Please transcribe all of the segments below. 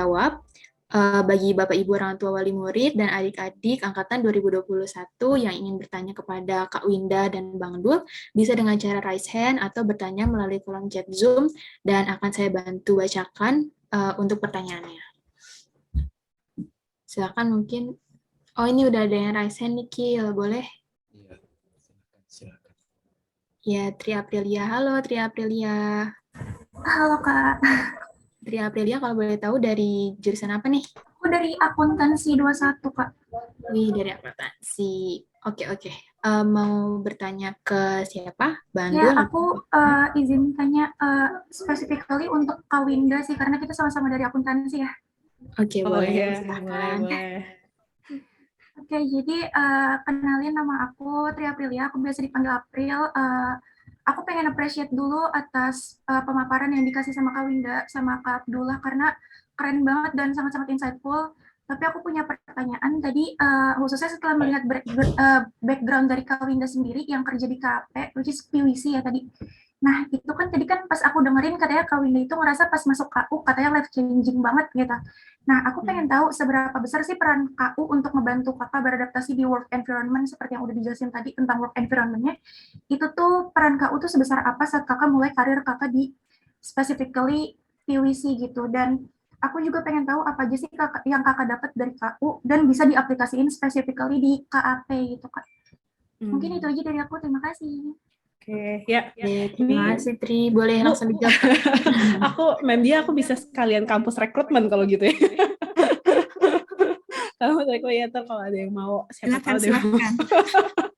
jawab. Bagi Bapak Ibu orang tua wali murid dan adik-adik angkatan 2021 yang ingin bertanya kepada Kak Winda dan Bang Dul, bisa dengan cara raise hand atau bertanya melalui kolom chat Zoom dan akan saya bantu bacakan untuk pertanyaannya. Silakan mungkin. Oh, ini udah ada yang raise hand nih, Kil. Boleh? Iya, silakan. Ya, Tri Aprilia. Halo, Tri Aprilia. Halo Kak, Tri Aprilia, kalau boleh tahu dari jurusan apa nih? aku dari akuntansi 21 Kak. Wih, dari akuntansi. Oke. Mau bertanya ke siapa? Ya, Bandul? aku izin tanya specifically untuk Kak Winda sih, karena kita sama-sama dari akuntansi ya. Oke, Oh boleh. iya, Silakan. boleh. Oke, jadi kenalin nama aku Tri Aprilia, aku biasa dipanggil April. Aku pengen appreciate dulu atas pemaparan yang dikasih sama Kak Winda, sama Kak Abdullah, karena keren banget dan sangat-sangat insightful. Tapi aku punya pertanyaan tadi, khususnya setelah melihat background dari Kak Winda sendiri yang kerja di KP, which is PwC ya tadi. Nah, itu kan tadi kan pas aku dengerin katanya Kak Winda itu ngerasa pas masuk KU katanya life changing banget gitu. Nah, aku pengen tahu seberapa besar sih peran KU untuk membantu kakak beradaptasi di work environment seperti yang udah dijelasin tadi tentang work environment-nya. Itu tuh peran KU tuh sebesar apa saat kakak mulai karir kakak di specifically PwC gitu. Dan aku juga pengen tahu apa aja sih yang kakak dapat dari KU dan bisa diaplikasiin specifically di KAP gitu kak. Mungkin itu aja dari aku, terima kasih. Oke, ya. Terima kasih, Tri. Boleh langsung dijawab. Aku bisa sekalian kampus rekrutmen kalau gitu ya. Kampus rekrutmen kalau ada yang mau, siapa tahu deh.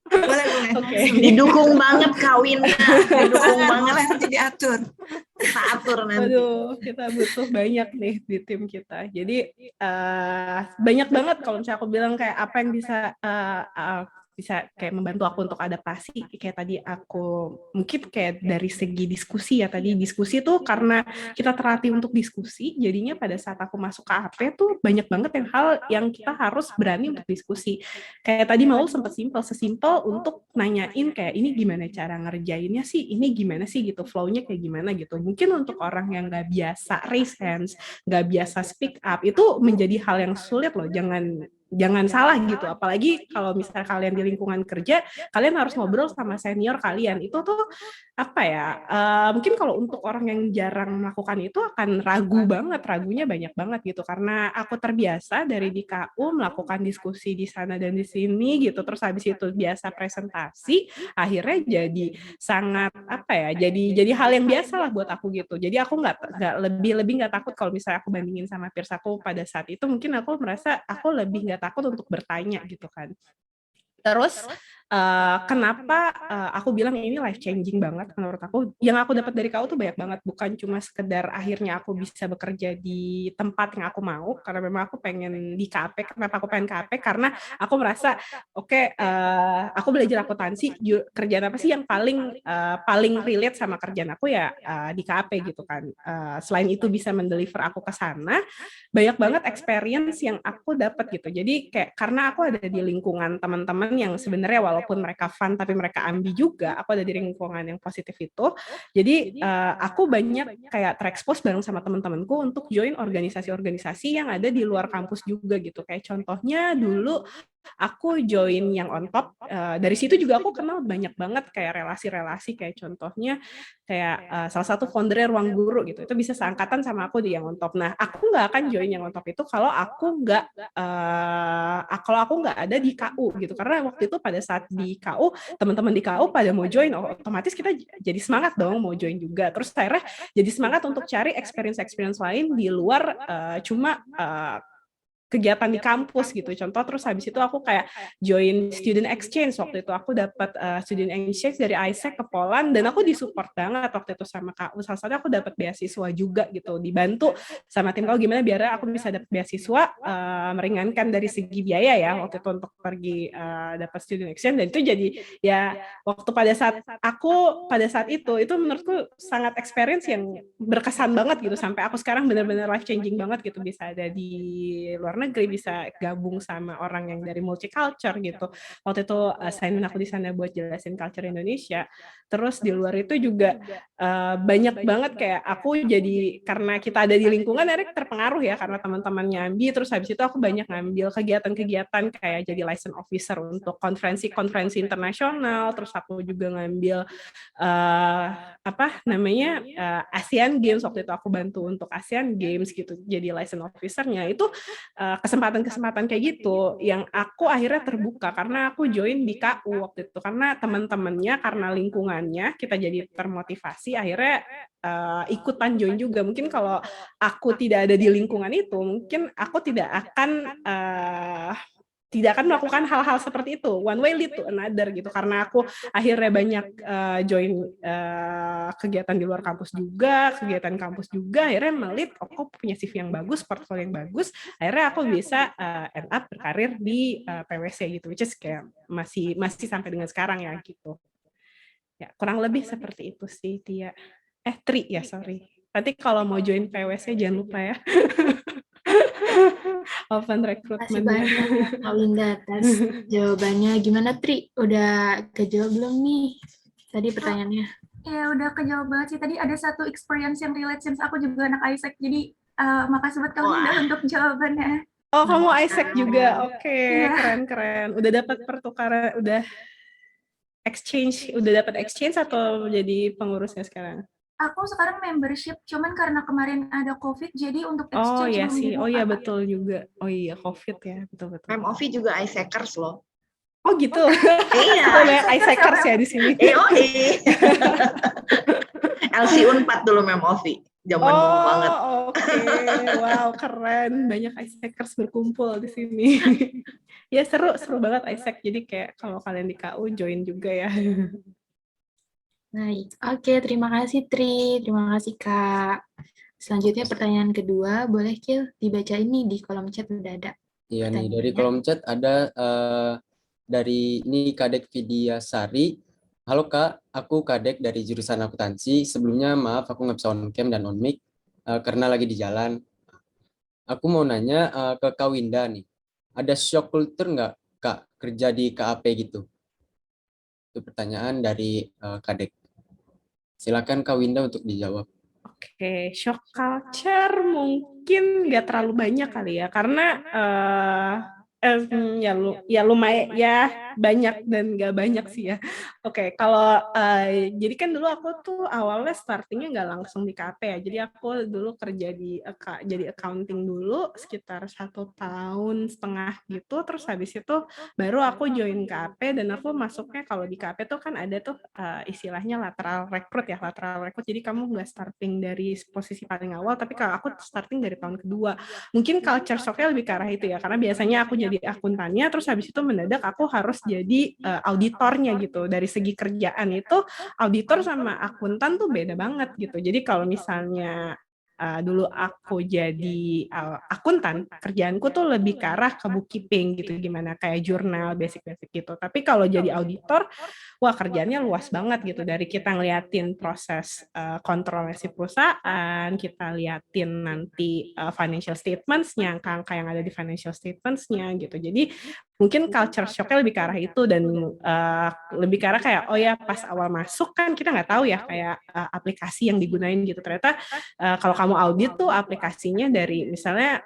Boleh. Oke. Didukung banget Kawin, didukung banget. Boleh nanti diatur. Kita atur nanti. Waduh, kita butuh banyak nih di tim kita. Jadi banyak banget kalau misalnya aku bilang kayak apa yang bisa kayak membantu aku untuk adaptasi. Kayak tadi aku mungkin kayak dari segi diskusi ya, tadi diskusi tuh karena kita terlatih untuk diskusi, jadinya pada saat aku masuk ke AP tuh banyak banget hal yang kita harus berani untuk diskusi. Kayak tadi Maul sempat sesimpel untuk nanyain kayak ini gimana cara ngerjainnya sih, ini gimana sih gitu, flow-nya kayak gimana gitu. Mungkin untuk orang yang nggak biasa raise hands, nggak biasa speak up, itu menjadi hal yang sulit loh, jangan salah gitu, apalagi kalau misalnya kalian di lingkungan kerja, kalian harus ngobrol sama senior kalian, itu tuh apa ya, mungkin kalau untuk orang yang jarang melakukan itu akan ragunya banyak banget gitu, karena aku terbiasa dari di KU melakukan diskusi di sana dan di sini gitu, terus habis itu biasa presentasi, akhirnya jadi sangat apa ya, jadi hal yang biasa lah buat aku gitu, jadi aku nggak lebih nggak takut kalau misalnya aku bandingin sama peers aku pada saat itu, mungkin aku merasa aku lebih nggak takut untuk bertanya gitu kan. Terus kenapa aku bilang ini life changing banget menurut aku, yang aku dapat dari KU tuh banyak banget, bukan cuma sekedar akhirnya aku bisa bekerja di tempat yang aku mau, karena memang aku pengen di KP. Kenapa aku pengen KP? Karena aku merasa aku belajar akuntansi, kerjaan apa sih yang paling relate sama kerjaan aku ya di KP gitu kan. Selain itu bisa mendeliver aku ke sana, banyak banget experience yang aku dapat gitu. Jadi kayak karena aku ada di lingkungan teman-teman yang sebenarnya walaupun mereka fun tapi mereka ambi juga, aku ada di lingkungan yang positif itu. Jadi aku banyak kayak terekspos bareng sama teman-temanku untuk join organisasi-organisasi yang ada di luar kampus juga gitu. Kayak contohnya dulu aku join yang on top, dari situ juga aku kenal banyak banget kayak relasi-relasi, kayak contohnya kayak salah satu foundernya Ruang Guru gitu, itu bisa seangkatan sama aku di yang on top. Nah, aku nggak akan join yang on top itu kalau aku nggak ada di KU gitu, karena waktu itu pada saat di KU, teman-teman di KU pada mau join, otomatis kita jadi semangat dong mau join juga, terus akhirnya jadi semangat untuk cari experience lain di luar cuma kegiatan di kampus gitu. Contoh, terus habis itu aku kayak join student exchange. Waktu itu aku dapat student exchange dari ISEC ke Poland, dan aku disupport banget waktu itu sama KU. Salah satunya aku dapat beasiswa juga gitu, dibantu sama tim KU gimana biar aku bisa dapat beasiswa, meringankan dari segi biaya ya waktu itu untuk pergi dapat student exchange. Dan itu jadi ya waktu pada saat itu menurutku sangat experience yang berkesan banget gitu, sampai aku sekarang benar-benar life changing banget gitu, bisa ada di luar negeri, bisa gabung sama orang yang dari multicultural gitu. Waktu itu assignment aku di sana buat jelasin culture Indonesia. Terus di luar itu juga banyak banget kayak aku jadi, karena kita ada di lingkungan akhirnya terpengaruh ya karena teman-teman nyambi. Terus habis itu aku banyak ngambil kegiatan-kegiatan kayak jadi license officer untuk konferensi-konferensi internasional. Terus aku juga ngambil ASEAN Games. Waktu itu aku bantu untuk ASEAN Games gitu, jadi license officer-nya. Itu kesempatan-kesempatan kayak gitu yang aku akhirnya terbuka karena aku join di KU waktu itu, karena teman-temannya, karena lingkungannya kita jadi termotivasi akhirnya ikutan join juga. Mungkin kalau aku tidak ada di lingkungan itu, mungkin aku tidak akan melakukan hal-hal seperti itu. One way lead to another gitu. Karena aku akhirnya banyak join kegiatan di luar kampus juga, kegiatan kampus juga, akhirnya melit, aku punya CV yang bagus, portfolio yang bagus, akhirnya aku bisa end up berkarir di PwC gitu, which is kayak masih sampai dengan sekarang ya gitu. Ya, kurang lebih seperti itu sih, Tia. Tri ya, sorry. Nanti kalau mau join PwC jangan lupa ya. Open Terima kasih recruitment. banyak Kak Winda atas jawabannya. Gimana Tri? Udah kejawab belum nih tadi pertanyaannya? Ya udah kejawab banget sih. Tadi ada satu experience yang relate since aku juga anak Isaac. Jadi makasih buat Kak Winda untuk jawabannya. Oh, kamu Isaac juga. Oke, Iya. keren. Udah dapat pertukaran, udah dapat exchange atau jadi pengurusnya sekarang? Aku sekarang membership, cuman karena kemarin ada COVID, jadi untuk Oh exchange ya belum sih. dibuka. Oh iya betul juga. Oh iya, COVID ya, betul. MOV juga Isaacers loh. Oh gitu. Iya. Banyak Isaacers ya di sini. LC Unpad dulu MOV. Zaman dulu banget. Oke. Wow, keren. Banyak Isaacers berkumpul di sini. Ya seru banget Isaac. Jadi kayak kalau kalian di KU join juga ya. Baik, oke, terima kasih Tri, terima kasih Kak. Selanjutnya pertanyaan kedua, boleh Kil dibaca ini di kolom chat udah ada. Iya nih, dari Pertanyaannya. kolom chat ada dari ini Kadek Vidya Sari. Halo Kak, aku Kadek dari jurusan akuntansi. Sebelumnya maaf aku nggak bisa on cam dan on mic karena lagi di jalan. Aku mau nanya ke Kak Winda nih, ada shock culture nggak Kak kerja di KAP gitu? Itu pertanyaan dari Kadek. Silakan Kak Winda untuk dijawab. Oke, shock culture mungkin nggak terlalu banyak kali ya, karena lumayan ya, banyak dan nggak banyak sih ya. Oke, kalau jadi kan dulu aku tuh awalnya startingnya nggak langsung di KP ya, jadi aku dulu kerja jadi accounting dulu sekitar 1,5 tahun gitu, terus habis itu baru aku join KP, dan aku masuknya kalau di KP tuh kan ada tuh istilahnya lateral recruit ya, jadi kamu nggak starting dari posisi paling awal, tapi kalau aku starting dari tahun kedua. Mungkin culture shock-nya lebih ke arah itu ya, karena biasanya aku jadi akuntannya, terus habis itu mendadak aku harus jadi auditornya gitu. Dari segi kerjaan itu auditor sama akuntan tuh beda banget gitu. Jadi kalau misalnya dulu aku jadi akuntan, kerjaanku tuh lebih ke arah ke bookkeeping gitu, gimana kayak jurnal basic-basic gitu. Tapi kalau jadi auditor, wah kerjaannya luas banget gitu. Dari kita ngeliatin proses kontrolnya si perusahaan, kita liatin nanti financial statements-nya, angka-angka yang ada di financial statements-nya gitu. Jadi mungkin culture shock-nya lebih ke arah itu, dan lebih ke arah kayak, oh ya pas awal masuk kan kita nggak tahu ya kayak aplikasi yang digunain gitu. Ternyata kalau kamu audit tuh aplikasinya dari misalnya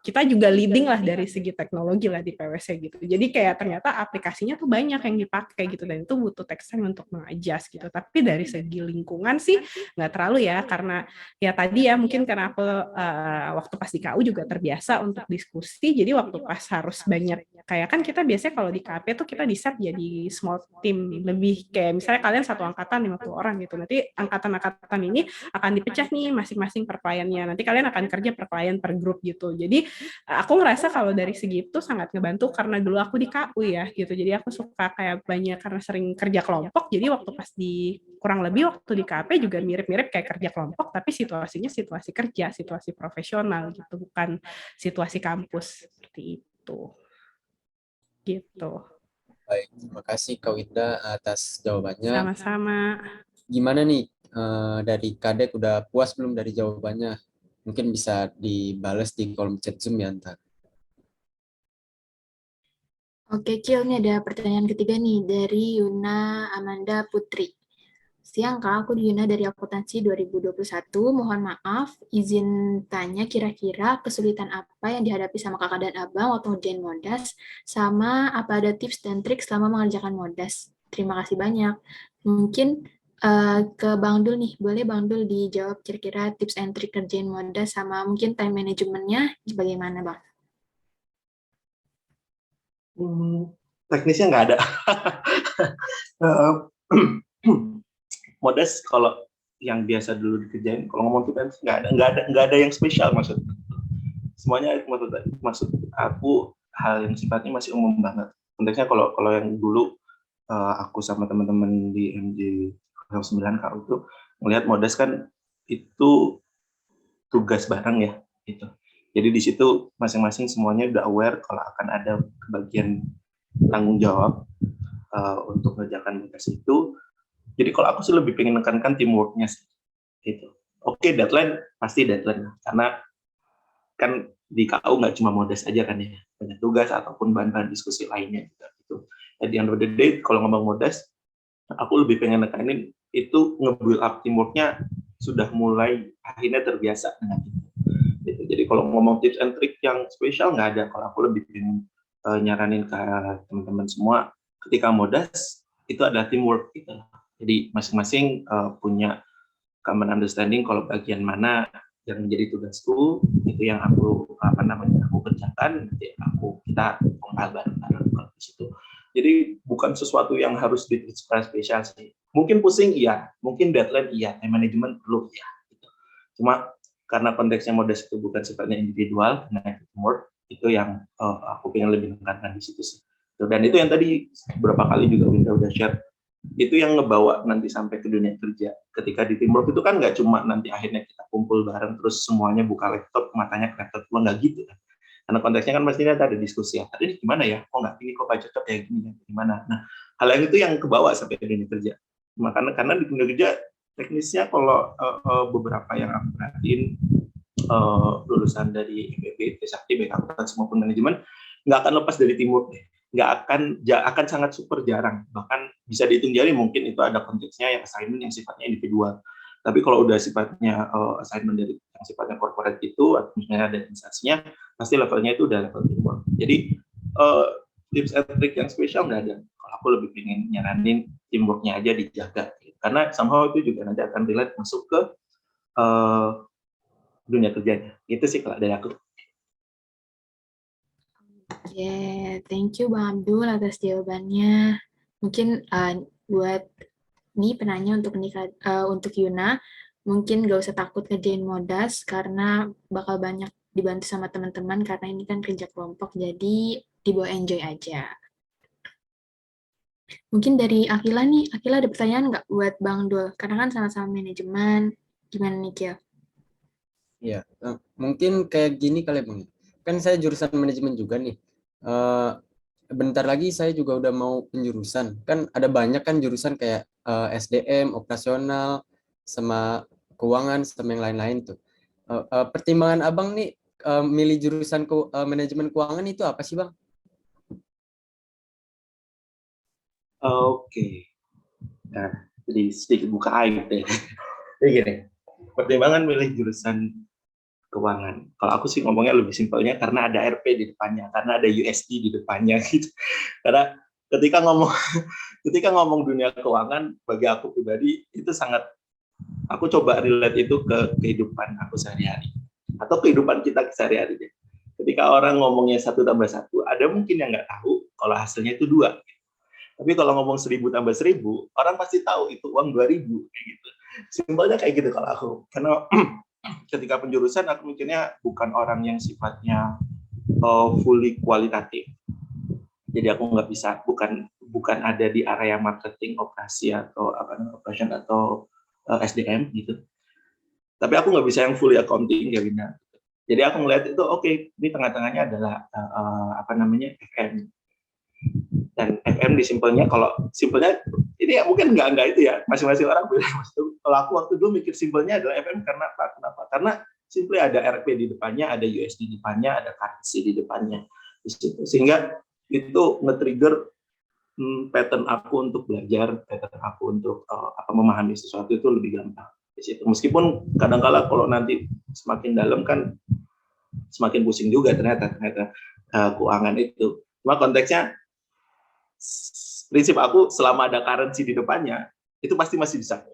kita juga leading lah dari segi teknologi lah di PwC gitu. Jadi kayak ternyata aplikasinya tuh banyak yang dipakai gitu, dan itu butuh tech time untuk mengadjust gitu. Tapi dari segi lingkungan sih nggak terlalu ya, karena ya tadi ya mungkin karena aku waktu pas di KU juga terbiasa untuk diskusi, jadi waktu pas harus banyak kayak kan kita biasanya kalau di KP tuh kita di-set jadi small team, lebih kayak misalnya kalian satu angkatan 50 orang gitu, nanti angkatan-angkatan ini akan dipecah nih masing-masing per kliennya, nanti kalian akan kerja per klien per grup gitu. Jadi aku ngerasa kalau dari segi itu sangat ngebantu, karena dulu aku di KU ya gitu, jadi aku suka kayak banyak karena sering kerja kelompok, jadi waktu pas di kurang lebih waktu di KP juga mirip-mirip kayak kerja kelompok, tapi situasinya situasi kerja, situasi profesional gitu, bukan situasi kampus seperti itu. Gitu. Baik, terima kasih Kak Winda atas jawabannya. Sama-sama. Gimana nih dari Kadek udah puas belum dari jawabannya? Mungkin bisa dibales di kolom chat Zoom ya ntar. Oke, Cil, ini ada pertanyaan ketiga nih dari Yuna Amanda Putri. Siang, Kak. Aku Yuna dari Akuntansi 2021. Mohon maaf, izin tanya kira-kira kesulitan apa yang dihadapi sama kakak dan abang waktu ngerjain Modas, sama apa ada tips dan trik selama mengerjakan Modas. Terima kasih banyak. Mungkin ke Bang Dul nih, boleh Bang Dul dijawab kira-kira tips and trik kerjain Modas sama mungkin time manajemennya bagaimana, Bang? Teknisnya nggak ada. Eh, Modest kalau yang biasa dulu dikerjain, kalau ngomong tips nggak ada yang spesial maksud. Semuanya maksud aku hal yang sifatnya masih umum banget. Konteksnya kalau yang dulu aku sama teman-teman di MJ 09 KU itu melihat Modest kan itu tugas bareng ya gitu. Jadi di situ masing-masing semuanya udah aware kalau akan ada kebagian tanggung jawab untuk mengerjakan tugas itu. Jadi kalau aku sih lebih pengen menekankan teamwork-nya sih. Gitu. Oke, deadline pasti deadline karena kan di KU nggak cuma Modest aja kan ya, banyak tugas ataupun bahan-bahan diskusi lainnya juga gitu. At the end of the day kalau ngomong Modest, aku lebih pengen nekanin itu nge-build up teamwork-nya sudah mulai akhirnya terbiasa dengan itu. Gitu. Jadi kalau ngomong tips and trick yang spesial nggak ada. Kalau aku lebih pengen nyaranin ke teman-teman semua, ketika Modas itu adalah teamwork gitu. Jadi masing-masing punya common understanding kalau bagian mana yang menjadi tugasku itu yang aku aku kerjakan, nanti kita compile bareng-bareng kalau di situ. Jadi bukan sesuatu yang harus di-express spesial sih. Mungkin pusing iya, mungkin deadline iya, time management perlu iya. Gitu. Cuma karena konteksnya Modas itu bukan sifatnya individual, karena teamwork, itu yang aku pengen lebih menekankan di situ sih. Dan itu yang tadi beberapa kali juga Winda udah share, itu yang ngebawa nanti sampai ke dunia kerja. Ketika di teamwork itu kan nggak cuma nanti akhirnya kita kumpul bareng terus semuanya buka laptop, matanya ke laptop, nggak gitu kan. Karena konteksnya kan pastinya ada diskusi ya, tadi gimana ya, kok nggak ini, kok nggak cocok ya gini, gimana. Nah, hal yang itu yang kebawa sampai ke dunia kerja. Makanya karena di dunia kerja teknisnya kalau beberapa yang aku perhatiin lulusan dari IPB, Trisakti, baik akuntansi maupun manajemen, nggak akan lepas dari teamwork deh. Nggak akan sangat super jarang. Bahkan bisa dihitung jari mungkin itu ada konteksnya yang assignment yang sifatnya individual. Tapi kalau udah sifatnya assignment dari yang sifatnya corporate itu, atau misalnya ada instansinya, pasti levelnya itu udah level teamwork. Jadi tips and trick yang spesial nggak ada. Kalau aku lebih pengen nyaranin teamworknya aja dijaga. Karena somehow itu juga nanti akan relate masuk ke dunia kerjanya. Itu sih kalau dari aku. Thank you Bang Abdul atas jawabannya. Mungkin buat nih penanya untuk Yuna, mungkin gak usah takut kerjain Modas karena bakal banyak dibantu sama teman-teman karena ini kan kerja kelompok, jadi dibawa enjoy aja. Mungkin dari Akila nih, Akila ada pertanyaan nggak buat Bang Dul? Karena kan sama-sama manajemen, gimana nih Kil? Ya, mungkin kayak gini kali Bang. Kan saya jurusan manajemen juga nih. Bentar lagi saya juga udah mau penjurusan. Kan ada banyak kan jurusan kayak SDM, operasional, sama keuangan, sama yang lain-lain tuh. Pertimbangan Abang nih milih jurusan manajemen keuangan itu apa sih Bang? Oke. Nah, jadi sedikit buka aib deh. Jadi gini, pertimbangan milih jurusan keuangan. Kalau aku sih ngomongnya lebih simpelnya karena ada RP di depannya, karena ada USD di depannya gitu. Karena ketika ngomong dunia keuangan, bagi aku pribadi itu sangat, aku coba relate itu ke kehidupan aku sehari-hari atau kehidupan kita sehari-hari. Ketika orang ngomongnya 1 tambah 1, ada mungkin yang nggak tahu kalau hasilnya itu 2. Tapi kalau ngomong 1000 tambah 1000, orang pasti tahu itu uang 2000 kayak gitu. Simpelnya kayak gitu kalau aku. Karena ketika penjurusan aku mikirnya bukan orang yang sifatnya fully kualitatif. Jadi aku nggak bisa, bukan ada di area marketing, operasi atau operation atau SDM gitu. Tapi aku nggak bisa yang fully accounting ya Winda. Jadi aku melihat itu oke, ini tengah-tengahnya adalah FM. Dan FM disimpelnya, kalau simpelnya ini ya mungkin nggak itu ya, masing-masing orang beda. Kalau aku waktu dulu mikir simpelnya adalah FM karena apa? Kenapa? Karena simpelnya ada RP di depannya, ada USD di depannya, ada currency di depannya di situ. Sehingga itu nge-trigger pattern aku untuk belajar, pattern aku untuk memahami sesuatu itu lebih gampang di situ. Meskipun kadang-kala kalau nanti semakin dalam kan semakin pusing juga ternyata keuangan itu. Cuma konteksnya prinsip aku selama ada currency di depannya itu pasti masih bisa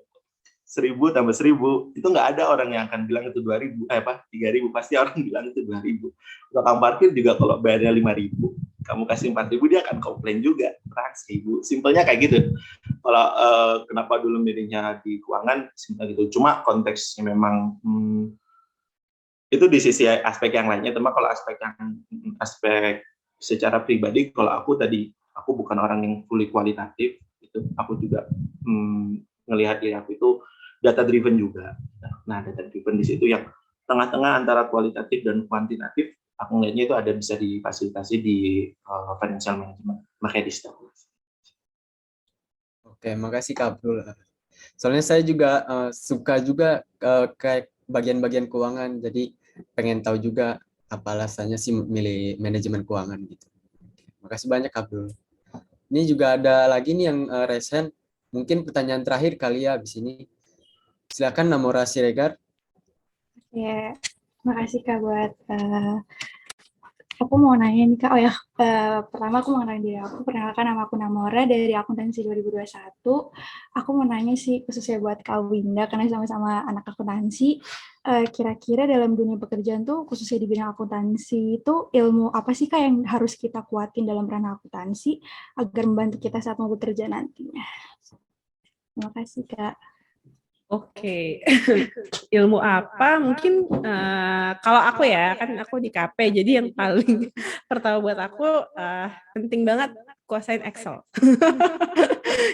1.000 tambah 1.000 itu nggak ada orang yang akan bilang itu 2.000 3.000 pasti orang bilang itu 2.000. Tukang parkir juga kalau bayarnya 5.000 kamu kasih 4.000 dia akan komplain juga 1.000. Simpelnya kayak gitu. Kalau kenapa dulu milihnya di keuangan simpel gitu. Cuma konteksnya memang itu di sisi aspek yang lainnya. Cuma kalau aspek secara pribadi kalau aku bukan orang yang fully kualitatif itu aku juga ngelihat diri aku itu data driven juga. Nah, data driven di situ yang tengah-tengah antara kualitatif dan kuantitatif, aku ngelihatnya itu ada bisa difasilitasi di financial management, makanya di stock. Oke, makasih Kak Abdul. Soalnya saya juga suka juga kayak bagian-bagian keuangan, jadi pengen tahu juga apa alasannya sih milih manajemen keuangan gitu. Makasih banyak Kak Abdul. Ini juga ada lagi nih yang resen, mungkin pertanyaan terakhir kali ya abis ini. Silakan Namora Siregar. Ya, makasih Kak buat aku mau nanya nih Kak. Pertama aku mau nanya diri aku. Perkenalkan, nama aku Namora dari akuntansi 2021. Aku mau nanya sih khususnya buat Kak Winda karena sama-sama anak akuntansi. Kira-kira dalam dunia pekerjaan tuh khususnya di bidang akuntansi itu ilmu apa sih Kak yang harus kita kuatin dalam ranah akuntansi agar membantu kita saat mau bekerja nantinya? Terima kasih Kak. Oke, ilmu apa? Mungkin kalau aku ya, kan aku di KP, jadi yang paling pertama buat aku penting banget kuasain Excel.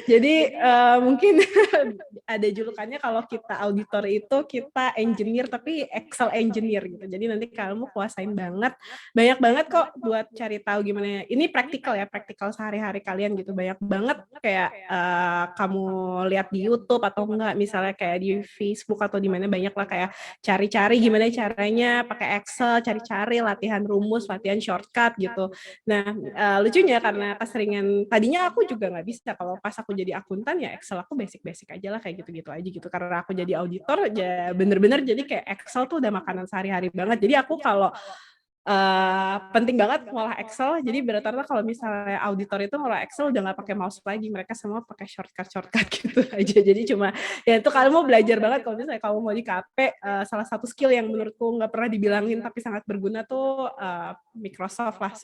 Jadi mungkin ada julukannya kalau kita auditor itu kita engineer tapi Excel engineer gitu. Jadi nanti kamu kuasain banget, banyak banget kok buat cari tahu gimana. Ini praktikal ya, praktikal sehari-hari kalian gitu. Banyak banget kayak kamu lihat di YouTube atau enggak, misalnya kayak di Facebook atau di mana banyak lah kayak cari-cari gimana caranya pakai Excel, cari-cari latihan rumus, latihan shortcut gitu. Nah lucunya karena keseringan tadinya aku juga nggak bisa kalau pas aku jadi akuntan ya Excel aku basic-basic aja lah kayak gitu-gitu aja gitu. Karena aku jadi auditor ya bener-bener jadi kayak Excel tuh udah makanan sehari-hari banget. Jadi aku kalau penting banget ngolah Excel. Jadi rata-rata kalau misalnya auditor itu ngolah Excel udah nggak pakai mouse lagi, mereka semua pakai shortcut gitu aja. Jadi cuma ya itu kamu belajar banget kalau misalnya kamu mau di KP. Salah satu skill yang menurutku nggak pernah dibilangin tapi sangat berguna tuh Microsoft lah,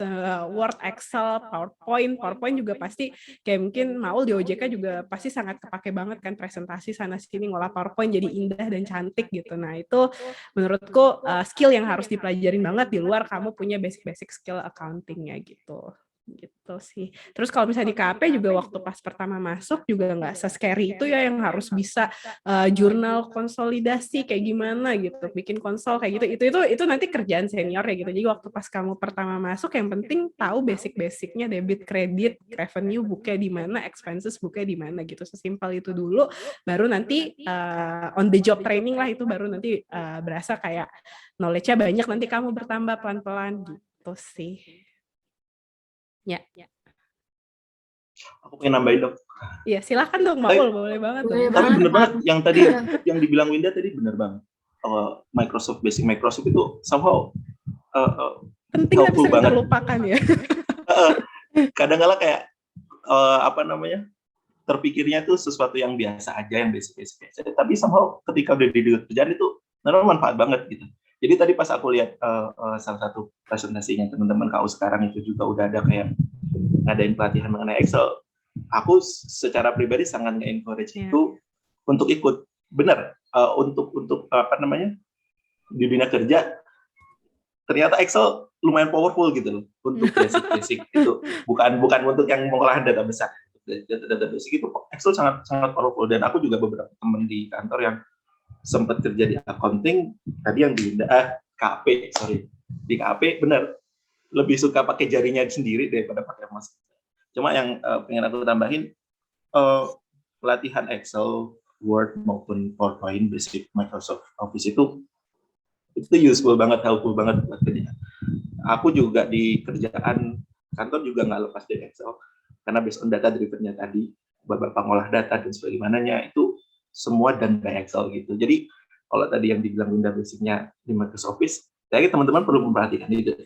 Word, Excel, PowerPoint juga pasti kayak mungkin Maul di OJK juga pasti sangat kepake banget kan, presentasi sana sini ngolah PowerPoint jadi indah dan cantik gitu. Nah itu menurutku skill yang harus dipelajarin banget di luar kamu punya basic skill accounting-nya gitu sih. Terus kalau misalnya di KP juga waktu pas pertama masuk juga nggak se-scary itu ya, yang harus bisa jurnal konsolidasi kayak gimana gitu, bikin konsol kayak gitu. Itu nanti kerjaan senior ya gitu. Jadi waktu pas kamu pertama masuk yang penting tahu basic-basicnya, debit, kredit, revenue booknya di mana, expenses booknya di mana gitu. Sesimpel itu dulu, baru nanti on the job training lah, itu baru nanti berasa kayak knowledge-nya banyak, nanti kamu bertambah pelan-pelan gitu sih. Ya. Aku pengen nambahin dong. Iya, silakan dong, Maul, boleh banget. Boleh Tapi banget. bener banget yang tadi yang dibilang Winda tadi bener banget. Basic Microsoft itu somehow penting tapi helpful sering banget. terlupakan ya. Kadang-kala kayak terpikirnya tuh sesuatu yang biasa aja, yang basic aja. Tapi somehow ketika udah di kerjaan itu manfaat banget gitu. Jadi tadi pas aku lihat salah satu presentasinya teman-teman KU sekarang itu juga udah ada kayak ngadain pelatihan mengenai Excel. Aku secara pribadi sangat nge-encourage itu untuk ikut. Benar, untuk di dunia kerja ternyata Excel lumayan powerful gitu loh untuk basic itu. Bukan untuk yang mengolah data besar. Data basic itu Excel sangat powerful, dan aku juga beberapa teman di kantor yang sempat kerja di accounting tadi yang di KP, di KP benar lebih suka pakai jarinya sendiri daripada pakai mouse. Cuma yang pengen aku tambahin, pelatihan Excel, Word maupun PowerPoint, basic Microsoft Office itu useful banget, helpful banget buat kerja. Aku juga di kerjaan kantor juga nggak lepas dari Excel, karena based on data driven-nya tadi, Bapak ngolah data dan sebagaimananya, itu semua dan by Excel gitu. Jadi kalau tadi yang dibilang Winda basic-nya di Microsoft Office, saya teman-teman perlu memperhatikan itu.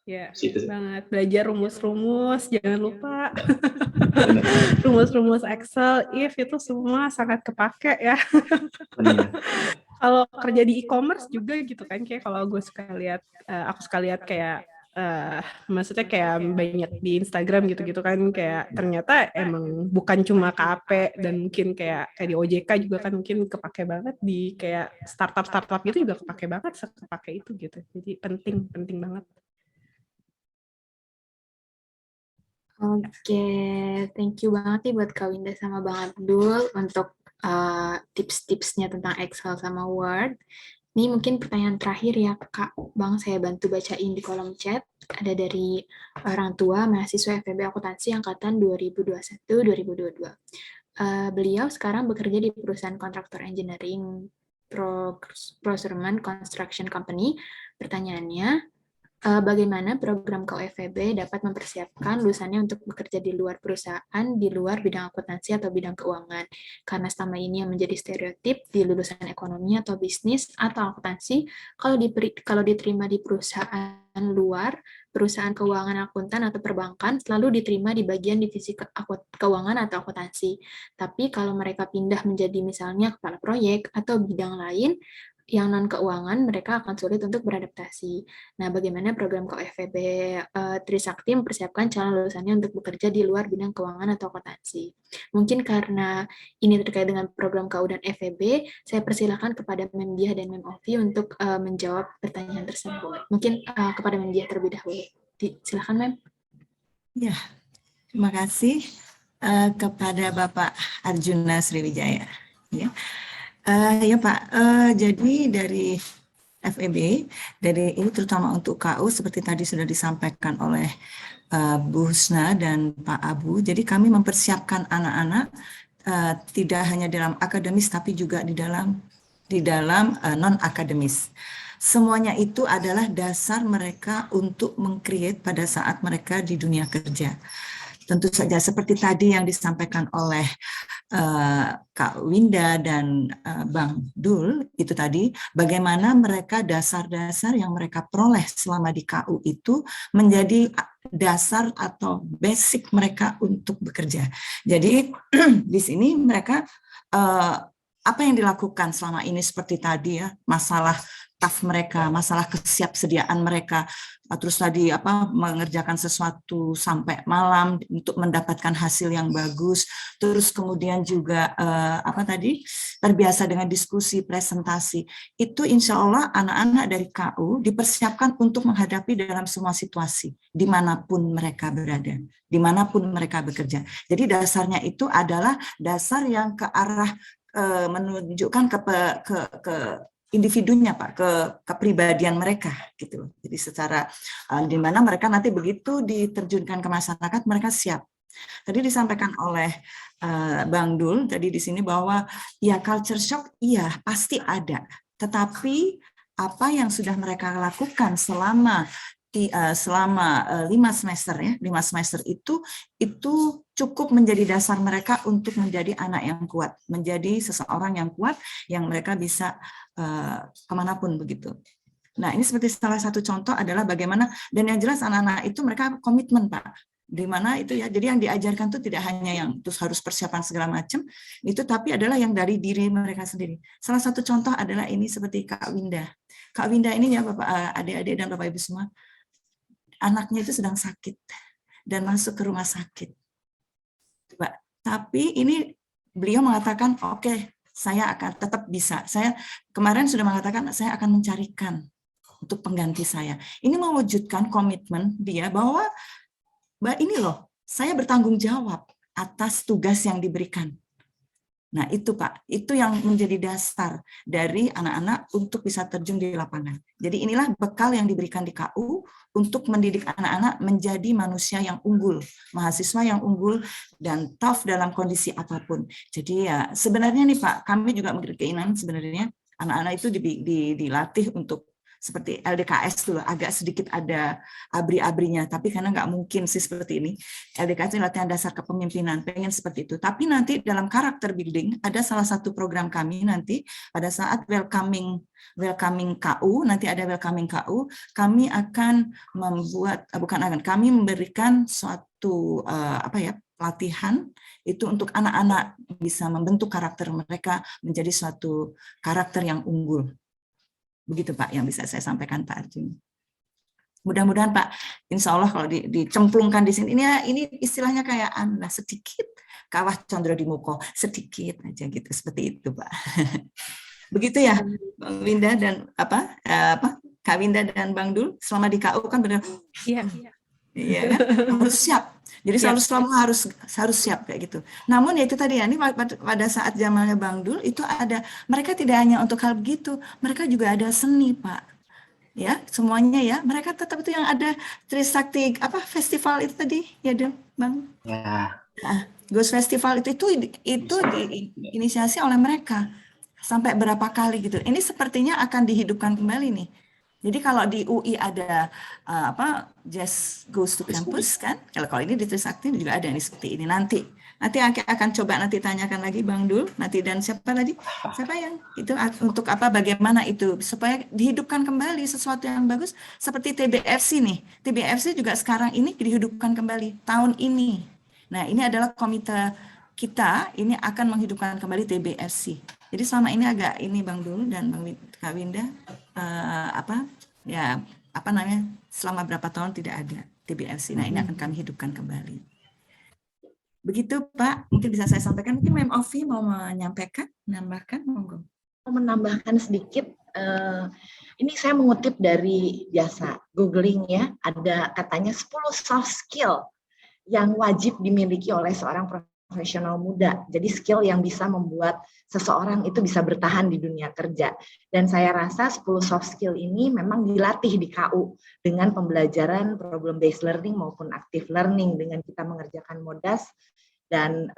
Ya, Situ. banget. Belajar rumus-rumus, jangan lupa. Rumus-rumus Excel, if itu semua sangat kepake ya. Kalau kerja di e-commerce juga gitu kan, kayak kalau gue suka lihat, aku suka lihat kayak, maksudnya kayak banyak di Instagram gitu-gitu kan, kayak ternyata emang bukan cuma KAP dan mungkin kayak di OJK juga kan mungkin kepake banget, di kayak startup gitu juga kepake banget, sekepake itu gitu. Jadi penting banget. Oke, thank you banget nih buat Kak Winda sama Bang Abdul untuk tips-tipsnya tentang Excel sama Word. Ini mungkin pertanyaan terakhir ya Kak Bang, saya bantu bacain di kolom chat. Ada dari orang tua mahasiswa FEB Akuntansi angkatan 2021-2022. Beliau sekarang bekerja di perusahaan kontraktor engineering procurement construction company. Pertanyaannya, bagaimana program KUFEB dapat mempersiapkan lulusannya untuk bekerja di luar perusahaan, di luar bidang akuntansi atau bidang keuangan. Karena selama ini yang menjadi stereotip di lulusan ekonomi atau bisnis atau akuntansi, kalau diterima di perusahaan luar, perusahaan keuangan akuntan atau perbankan, selalu diterima di bagian divisi keuangan atau akuntansi. Tapi kalau mereka pindah menjadi misalnya kepala proyek atau bidang lain, yang non-keuangan, mereka akan sulit untuk beradaptasi. Nah, bagaimana program KUFEB Trisakti mempersiapkan calon lulusannya untuk bekerja di luar bidang keuangan atau akuntansi? Mungkin karena ini terkait dengan program KU dan FEB, saya persilakan kepada Mem Diah dan Mem Ovi untuk menjawab pertanyaan tersebut. Mungkin kepada Mem Diah terlebih dahulu. Silakan, Mem. Ya, terima kasih kepada Bapak Arjuna Sriwijaya. Ya. Ya Pak, jadi dari FEB, dari ini terutama untuk KU seperti tadi sudah disampaikan oleh Bu Husna dan Pak Abu, jadi kami mempersiapkan anak-anak tidak hanya dalam akademis tapi juga di dalam non-akademis. Semuanya itu adalah dasar mereka untuk meng-create pada saat mereka di dunia kerja. Tentu saja seperti tadi yang disampaikan oleh Kak Winda dan Bang Dul, itu tadi bagaimana mereka dasar-dasar yang mereka peroleh selama di KU itu menjadi dasar atau basic mereka untuk bekerja. Jadi di sini mereka apa yang dilakukan selama ini seperti tadi ya, masalah staff mereka, masalah kesiapsediaan mereka, terus tadi mengerjakan sesuatu sampai malam untuk mendapatkan hasil yang bagus, terus kemudian juga terbiasa dengan diskusi, presentasi, itu insya Allah anak-anak dari KU dipersiapkan untuk menghadapi dalam semua situasi, dimanapun mereka berada, dimanapun mereka bekerja. Jadi dasarnya itu adalah dasar yang ke arah menunjukkan ke individunya Pak, ke kepribadian mereka gitu. Jadi secara di mana mereka nanti begitu diterjunkan ke masyarakat mereka siap. Tadi disampaikan oleh Bang Dul tadi di sini bahwa ya culture shock iya pasti ada. Tetapi apa yang sudah mereka lakukan selama 5 semester ya, 5 semester itu cukup menjadi dasar mereka untuk menjadi anak yang kuat, menjadi seseorang yang kuat yang mereka bisa kemanapun begitu. Nah ini seperti salah satu contoh adalah bagaimana, dan yang jelas anak-anak itu mereka komitmen Pak, di mana itu ya, jadi yang diajarkan itu tidak hanya yang terus harus persiapan segala macam itu, tapi adalah yang dari diri mereka sendiri. Salah satu contoh adalah ini seperti Kak Winda. Kak Winda ini ya Bapak, adik-adik dan Bapak Ibu semua, anaknya itu sedang sakit dan masuk ke rumah sakit. Tapi ini beliau mengatakan, oke, saya akan tetap bisa. Saya kemarin sudah mengatakan saya akan mencarikan untuk pengganti saya. Ini mewujudkan komitmen dia bahwa ini loh, saya bertanggung jawab atas tugas yang diberikan. Nah itu Pak, itu yang menjadi dasar dari anak-anak untuk bisa terjun di lapangan. Jadi inilah bekal yang diberikan di KU untuk mendidik anak-anak menjadi manusia yang unggul, mahasiswa yang unggul dan tough dalam kondisi apapun. Jadi ya sebenarnya nih Pak, kami juga memiliki keinginan sebenarnya anak-anak itu dilatih untuk seperti LDKS tuh agak sedikit ada abri-abrinya, tapi karena nggak mungkin sih seperti ini. LDKS ini latihan dasar kepemimpinan, pengen seperti itu. Tapi nanti dalam karakter building ada salah satu program kami nanti pada saat welcoming KU, nanti ada welcoming KU, kami akan membuat kami memberikan suatu pelatihan itu untuk anak-anak bisa membentuk karakter mereka menjadi suatu karakter yang unggul. Begitu Pak yang bisa saya sampaikan Pak Arjun. Mudah-mudahan Pak, insya Allah kalau dicemplungkan di sini, ini istilahnya kayak sedikit kawah condro di muko, sedikit aja gitu, seperti itu Pak. Begitu ya, Bang Winda dan Kak Winda dan Bang Dul, selama di KU kan benar. Iya. Iya kan? Harus siap. Jadi selalu harus siap kayak gitu. Namun ya itu tadi ya, ini pada saat zamannya Bang Dul itu ada, mereka tidak hanya untuk hal begitu, mereka juga ada seni Pak. Ya, semuanya ya, mereka tetap itu yang ada Trisakti festival itu tadi ya Dul, Bang. Ya. Nah, Ghost Festival itu diinisiasi oleh mereka sampai berapa kali gitu. Ini sepertinya akan dihidupkan kembali nih. Jadi kalau di UI ada Jazz Goes to Campus kan, kalau ini di Trisakti juga ada nih seperti ini nanti akan coba nanti tanyakan lagi Bang Dul nanti dan siapa yang itu untuk bagaimana itu supaya dihidupkan kembali sesuatu yang bagus seperti TBFC nih. TBFC juga sekarang ini dihidupkan kembali tahun ini. Nah ini adalah komite kita ini akan menghidupkan kembali TBFC. Jadi selama ini agak ini Bang Dul dan Bang Kak Winda selama berapa tahun tidak ada TBFC. Nah, ini akan kami hidupkan kembali. Begitu, Pak. Mungkin bisa saya sampaikan. Mungkin Mem Ovi mau menambahkan, monggo. Menambahkan sedikit, ini saya mengutip dari jasa googling ya, ada katanya 10 soft skill yang wajib dimiliki oleh seorang profesional muda. Jadi skill yang bisa membuat seseorang itu bisa bertahan di dunia kerja. Dan saya rasa 10 soft skill ini memang dilatih di KU dengan pembelajaran problem based learning maupun active learning dengan kita mengerjakan MODAS dan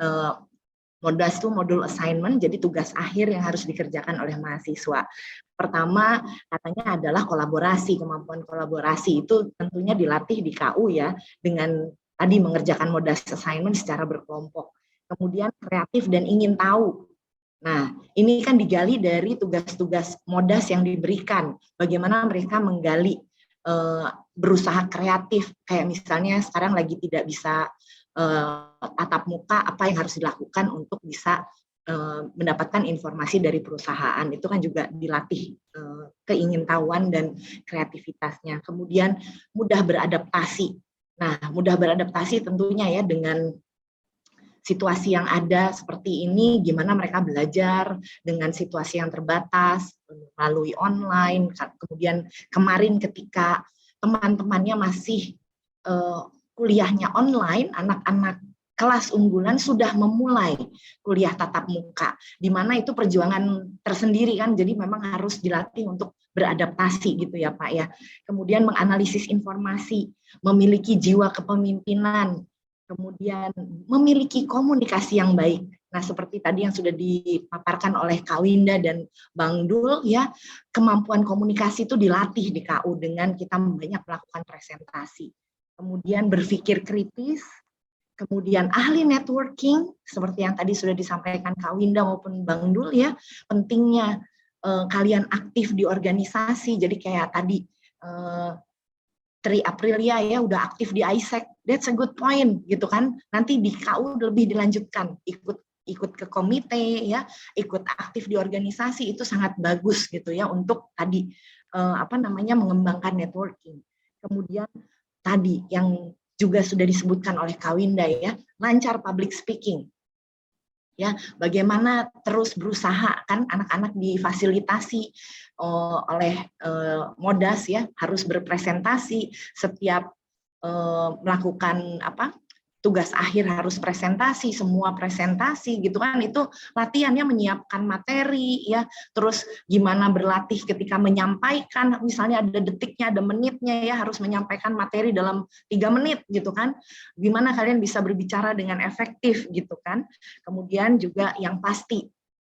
MODAS itu modul assignment, jadi tugas akhir yang harus dikerjakan oleh mahasiswa. Pertama katanya adalah kolaborasi, kemampuan kolaborasi itu tentunya dilatih di KU ya dengan tadi mengerjakan MODAS assignment secara berkelompok. Kemudian kreatif dan ingin tahu. Nah, ini kan digali dari tugas-tugas MODAS yang diberikan. Bagaimana mereka menggali, berusaha kreatif. Kayak misalnya sekarang lagi tidak bisa tatap muka, apa yang harus dilakukan untuk bisa mendapatkan informasi dari perusahaan. Itu kan juga dilatih keingintahuan dan kreativitasnya. Kemudian mudah beradaptasi. Nah, mudah beradaptasi tentunya ya dengan situasi yang ada seperti ini, gimana mereka belajar dengan situasi yang terbatas, melalui online, kemudian kemarin ketika teman-temannya masih kuliahnya online, anak-anak kelas unggulan sudah memulai kuliah tatap muka, di mana itu perjuangan tersendiri kan, jadi memang harus dilatih untuk beradaptasi gitu ya Pak ya. Kemudian menganalisis informasi, memiliki jiwa kepemimpinan, kemudian memiliki komunikasi yang baik. Nah, seperti tadi yang sudah dipaparkan oleh Kak Winda dan Bang Dul, ya, kemampuan komunikasi itu dilatih di KU dengan kita banyak melakukan presentasi. Kemudian berpikir kritis, kemudian ahli networking, seperti yang tadi sudah disampaikan Kak Winda maupun Bang Dul, ya, pentingnya kalian aktif di organisasi. Jadi kayak tadi, Tri Aprilia ya udah aktif di ISEC, that's a good point gitu kan. Nanti di KU lebih dilanjutkan, ikut ke komite ya, ikut aktif di organisasi itu sangat bagus gitu ya untuk tadi mengembangkan networking. Kemudian tadi yang juga sudah disebutkan oleh Kak Winda ya, lancar public speaking. Ya, bagaimana terus berusaha kan anak-anak difasilitasi oleh MODAS ya, harus berpresentasi setiap melakukan tugas akhir harus presentasi, semua presentasi gitu kan, itu latihannya menyiapkan materi ya, terus gimana berlatih ketika menyampaikan, misalnya ada detiknya, ada menitnya ya, harus menyampaikan materi dalam 3 menit gitu kan, gimana kalian bisa berbicara dengan efektif gitu kan. Kemudian juga yang pasti,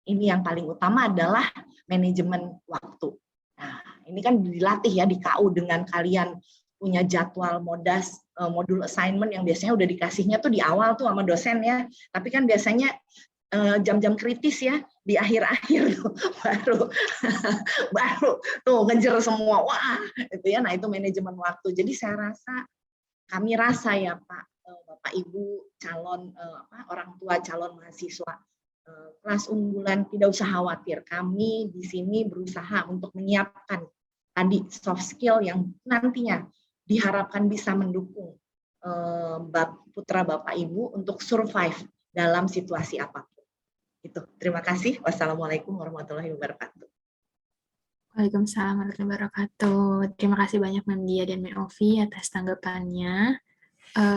ini yang paling utama adalah manajemen waktu. Nah, ini kan dilatih ya di KU dengan kalian punya jadwal modul assignment yang biasanya udah dikasihnya tuh di awal tuh sama dosen ya. Tapi kan biasanya jam-jam kritis ya di akhir-akhir tuh baru tuh ngejar semua, wah itu ya. Nah itu manajemen waktu. Jadi kami rasa ya Pak, Bapak Ibu calon orang tua calon mahasiswa kelas unggulan, tidak usah khawatir. Kami di sini berusaha untuk menyiapkan tadi soft skill yang nantinya diharapkan bisa mendukung putra Bapak Ibu untuk survive dalam situasi apapun. Itu. Terima kasih. Wassalamualaikum warahmatullahi wabarakatuh. Waalaikumsalam warahmatullahi wabarakatuh. Terima kasih banyak Nandia dan Meovi atas tanggapannya.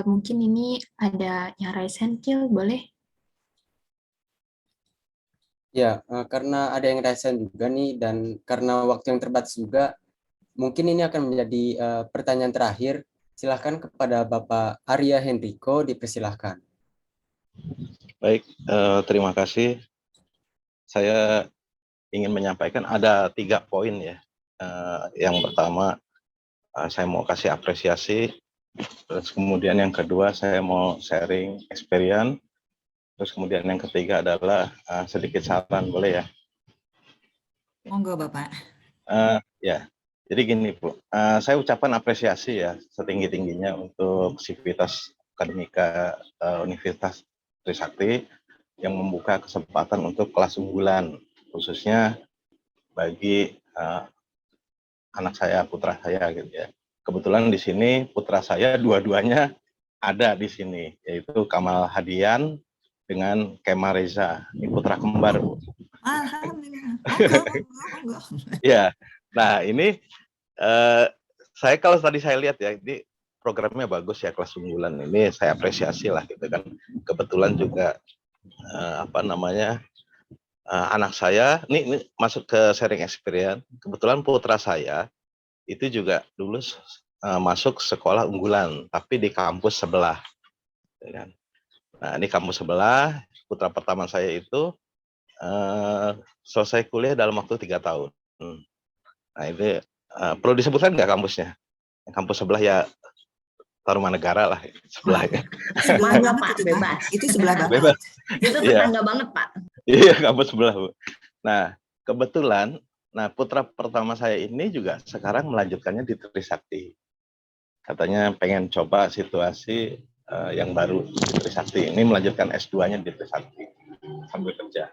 Mungkin ini ada yang raise hand, Kil, boleh? Ya, karena ada yang raise hand juga nih, dan karena waktu yang terbatas juga, mungkin ini akan menjadi pertanyaan terakhir. Silahkan kepada Bapak Arya Henriko, dipersilahkan. Baik, terima kasih. Saya ingin menyampaikan ada 3 poin ya. Yang pertama, saya mau kasih apresiasi. Terus kemudian yang kedua, saya mau sharing experience. Terus kemudian yang ketiga adalah sedikit saran, boleh ya? Monggo Bapak. Ya, jadi gini Bu, saya ucapkan apresiasi ya setinggi-tingginya untuk Sivitas Akademika Universitas Trisakti yang membuka kesempatan untuk kelas unggulan, khususnya bagi anak saya, putra saya gitu ya. Kebetulan di sini putra saya dua-duanya ada di sini, yaitu Kamal Hadian dengan Kema Reza, ini putra kembar Bu. Alhamdulillah. Monggo. Ya, nah ini saya kalau tadi saya lihat ya, ini programnya bagus ya, kelas unggulan ini saya apresiasi lah gitu kan. Kebetulan juga anak saya ini masuk ke sharing experience. Kebetulan putra saya itu juga dulu masuk sekolah unggulan, tapi di kampus sebelah. Kan? Nah ini kampus sebelah, putra pertama saya itu selesai kuliah dalam waktu 3 tahun. Nah itu perlu disebutkan nggak kampusnya? Kampus sebelah ya Tarumanegara lah sebelah ya. Sebelah Pak, bebas. Itu sebelah Bapak. Bebas. Itu tetangga banget Pak. Iya, kampus sebelah Bu. Nah kebetulan, putra pertama saya ini juga sekarang melanjutkannya di Trisakti. Katanya pengen coba situasi yang baru di Trisakti. Ini melanjutkan S2-nya di Trisakti sambil kerja.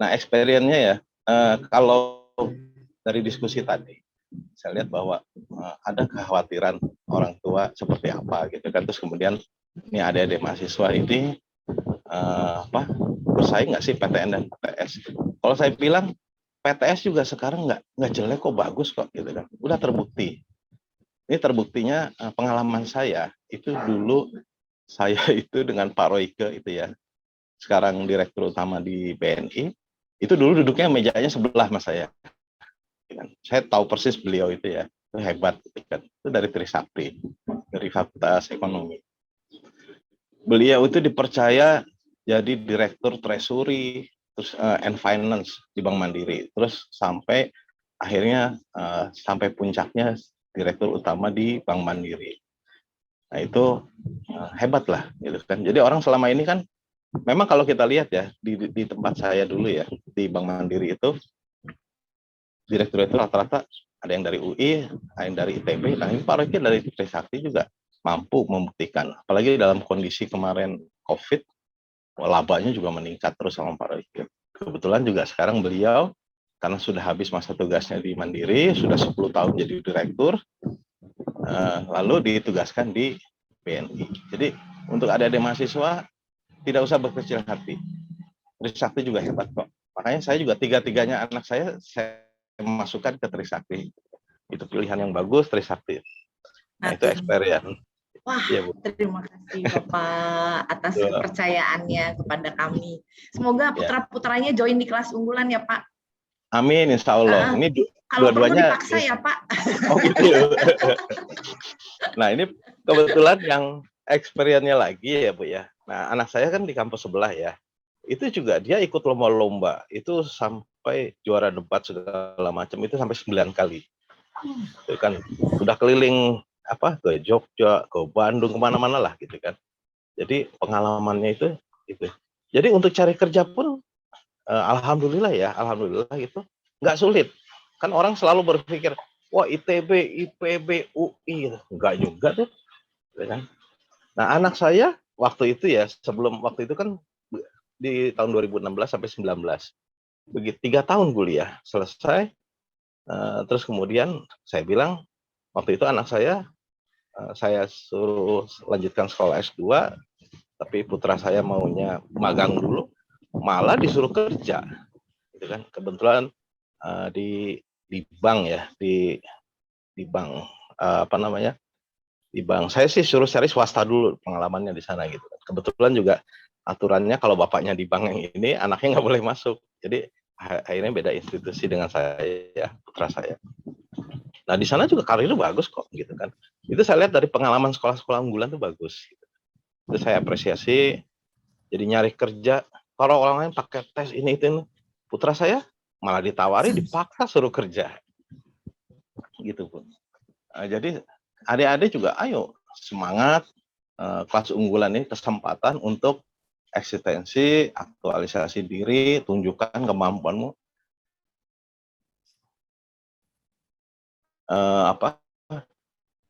Nah, experience-nya ya, kalau dari diskusi tadi, saya lihat bahwa ada kekhawatiran orang tua seperti apa gitu kan. Terus kemudian ini adik-adik mahasiswa ini bersaing nggak sih PTN dan PTS? Kalau saya bilang PTS juga sekarang nggak jelek kok, bagus kok gitu kan. Udah terbukti. Ini terbuktinya pengalaman saya itu dulu saya itu dengan Pak Royke itu ya, sekarang direktur utama di BNI, itu dulu duduknya mejanya sebelah sama saya. Saya tahu persis beliau itu ya, itu hebat kan. Itu dari Trisakti, dari Fakultas Ekonomi. Beliau itu dipercaya jadi direktur treasury, terus and finance di Bank Mandiri, terus sampai akhirnya sampai puncaknya direktur utama di Bank Mandiri. Nah itu hebat lah gitu kan. Jadi orang selama ini kan memang kalau kita lihat ya di tempat saya dulu ya di Bank Mandiri itu direktur itu rata-rata ada yang dari UI, ada yang dari ITB. Nah ini Pak Royke dari Trisakti juga mampu membuktikan. Apalagi dalam kondisi kemarin COVID, labanya juga meningkat terus sama Pak Royke. Kebetulan juga sekarang beliau karena sudah habis masa tugasnya di Mandiri, sudah 10 tahun jadi direktur, lalu ditugaskan di BNI. Jadi untuk adik-adik mahasiswa tidak usah berkecil hati. Trisakti juga hebat kok. Makanya saya juga tiga-tiganya anak saya masukkan ke Trisakti. Itu pilihan yang bagus, Trisakti. Nah itu experience. Wah, ya, terima kasih Bapak atas kepercayaannya kepada kami. Semoga putra-putranya join di kelas unggulan ya Pak. Amin, insya Allah. Ini kalau dua-duanya dipaksa ya Pak. Oh gitu. Nah ini kebetulan yang experience-nya lagi ya Bu ya. Nah anak saya kan di kampus sebelah ya. Itu juga dia ikut lomba-lomba. Itu sampai sampai juara debat segala macam itu sampai 9 kali. Itu kan udah keliling ke Jogja, ke Bandung, kemana-mana lah gitu kan. Jadi pengalamannya itu. Jadi untuk cari kerja pun alhamdulillah itu nggak sulit. Kan orang selalu berpikir, wah ITB, IPB, UI, gitu. Nggak juga tuh. Gitu kan. Nah anak saya waktu itu ya, waktu itu kan di tahun 2016 sampai 19, begitu 3 tahun kuliah selesai. Terus kemudian saya bilang waktu itu anak saya suruh lanjutkan sekolah S2, tapi putra saya maunya magang dulu, malah disuruh kerja, gitu kan. Kebetulan di bank ya, di bank di bank. Saya sih suruh cari swasta dulu pengalamannya di sana gitu. Kebetulan juga aturannya kalau bapaknya di bank yang ini, anaknya nggak boleh masuk. Jadi akhirnya beda institusi dengan saya, putra saya. Nah di sana juga karirnya bagus kok gitu kan. Itu saya lihat dari pengalaman sekolah-sekolah unggulan tuh bagus. Gitu. Itu saya apresiasi. Jadi nyari kerja, kalau orang lain pakai tes ini itu, putra saya malah ditawari, dipaksa suruh kerja. Gitu pun. Jadi adik-adik juga ayo semangat, kelas unggulan ini kesempatan untuk eksistensi, aktualisasi diri, tunjukkan kemampuanmu.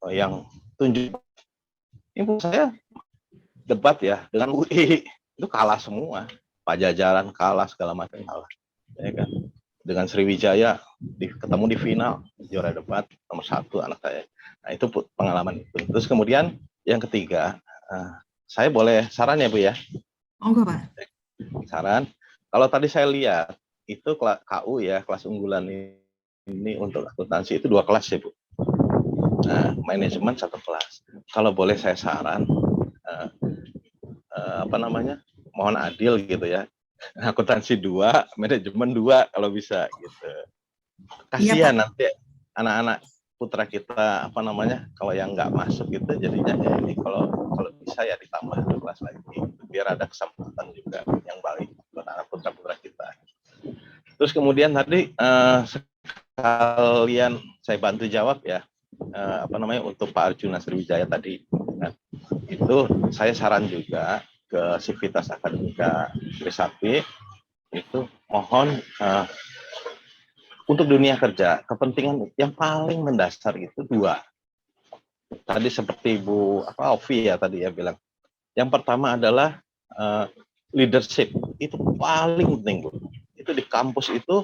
Yang tunjuk ini saya debat ya dengan UI itu kalah semua, Pajajaran kalah, segala macam kalah, ya kan. Dengan Sriwijaya ketemu di final, juara debat nomor 1 anak saya. Nah itu pengalaman itu. Terus kemudian yang ketiga, saya boleh saran ya Bu ya? Monggo Pak. Saran, kalau tadi saya lihat itu KU ya, kelas unggulan ini untuk akuntansi itu 2 kelas ya Bu. Nah, manajemen 1 kelas. Kalau boleh saya saran, mohon adil gitu ya. Akuntansi 2, manajemen 2 kalau bisa gitu. Kasihan ya, nanti anak-anak putra kita kalau yang nggak masuk gitu jadinya ya ini kalau bisa ya ditambah 2 kelas lagi biar ada kesempatan juga yang baik buat anak putra-putra kita. Terus kemudian tadi sekalian saya bantu jawab ya untuk Pak Arjuna Sriwijaya tadi. Nah, itu saya saran juga ke Sivitas Akademika Trisakti itu mohon untuk dunia kerja kepentingan yang paling mendasar itu 2. Tadi seperti Bu Ovi ya tadi ya bilang. Yang pertama adalah leadership, itu paling penting Bu. Itu di kampus itu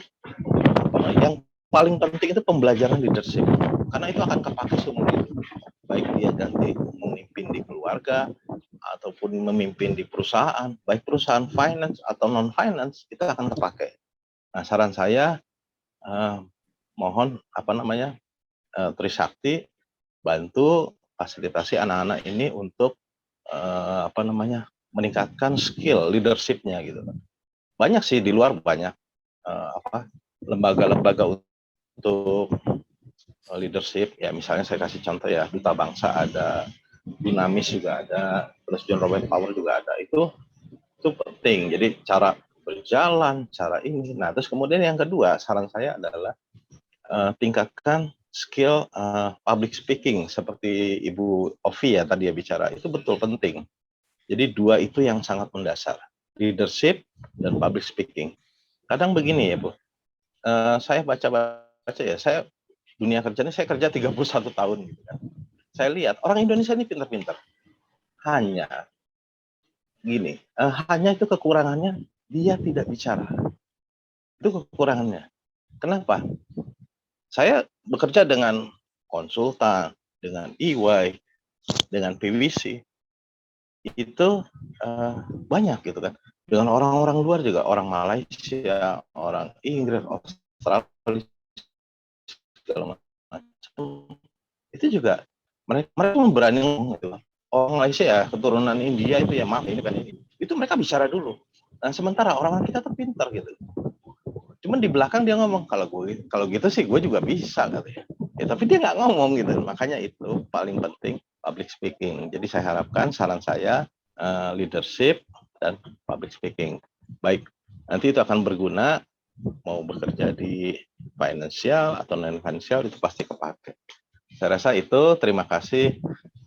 yang paling penting itu pembelajaran leadership karena itu akan kepake seumur hidup. Baik dia nanti memimpin di keluarga ataupun memimpin di perusahaan, baik perusahaan finance atau non finance itu akan terpakai. Nah, saran saya mohon Trisakti bantu fasilitasi anak-anak ini untuk meningkatkan skill leadership-nya gitu. Banyak sih di luar banyak lembaga-lembaga untuk leadership ya, misalnya saya kasih contoh ya, Duta Bangsa ada, Dinamis juga ada, terus John Robert Power juga ada. Itu penting. Jadi cara berjalan, cara ini. Nah, terus kemudian yang kedua, saran saya adalah tingkatkan skill public speaking seperti Ibu Ovi ya tadi ya bicara. Itu betul penting. Jadi 2 itu yang sangat mendasar, leadership dan public speaking. Kadang begini ya Bu, saya baca ya, saya dunia kerjanya saya kerja 31 tahun gitu kan. Saya lihat orang Indonesia ini pintar-pintar. Hanya itu kekurangannya dia tidak bicara. Itu kekurangannya. Kenapa? Saya bekerja dengan konsultan, dengan EY, dengan PwC. Itu banyak gitu kan. Dengan orang-orang luar juga, orang Malaysia, orang Inggris, Australia, segala macam. Itu juga mereka berani gitu. Orang Malaysia ya keturunan India itu ya maaf ini kan ini. Itu mereka bicara dulu. Nah sementara orang kita tuh pintar gitu. Cuman di belakang dia ngomong kalau gitu sih gue juga bisa katanya. Ya tapi dia nggak ngomong gitu. Makanya itu paling penting public speaking. Jadi saya harapkan saran saya leadership dan public speaking. Baik, nanti itu akan berguna mau bekerja di finansial atau non finansial itu pasti kepake. Saya rasa itu. Terima kasih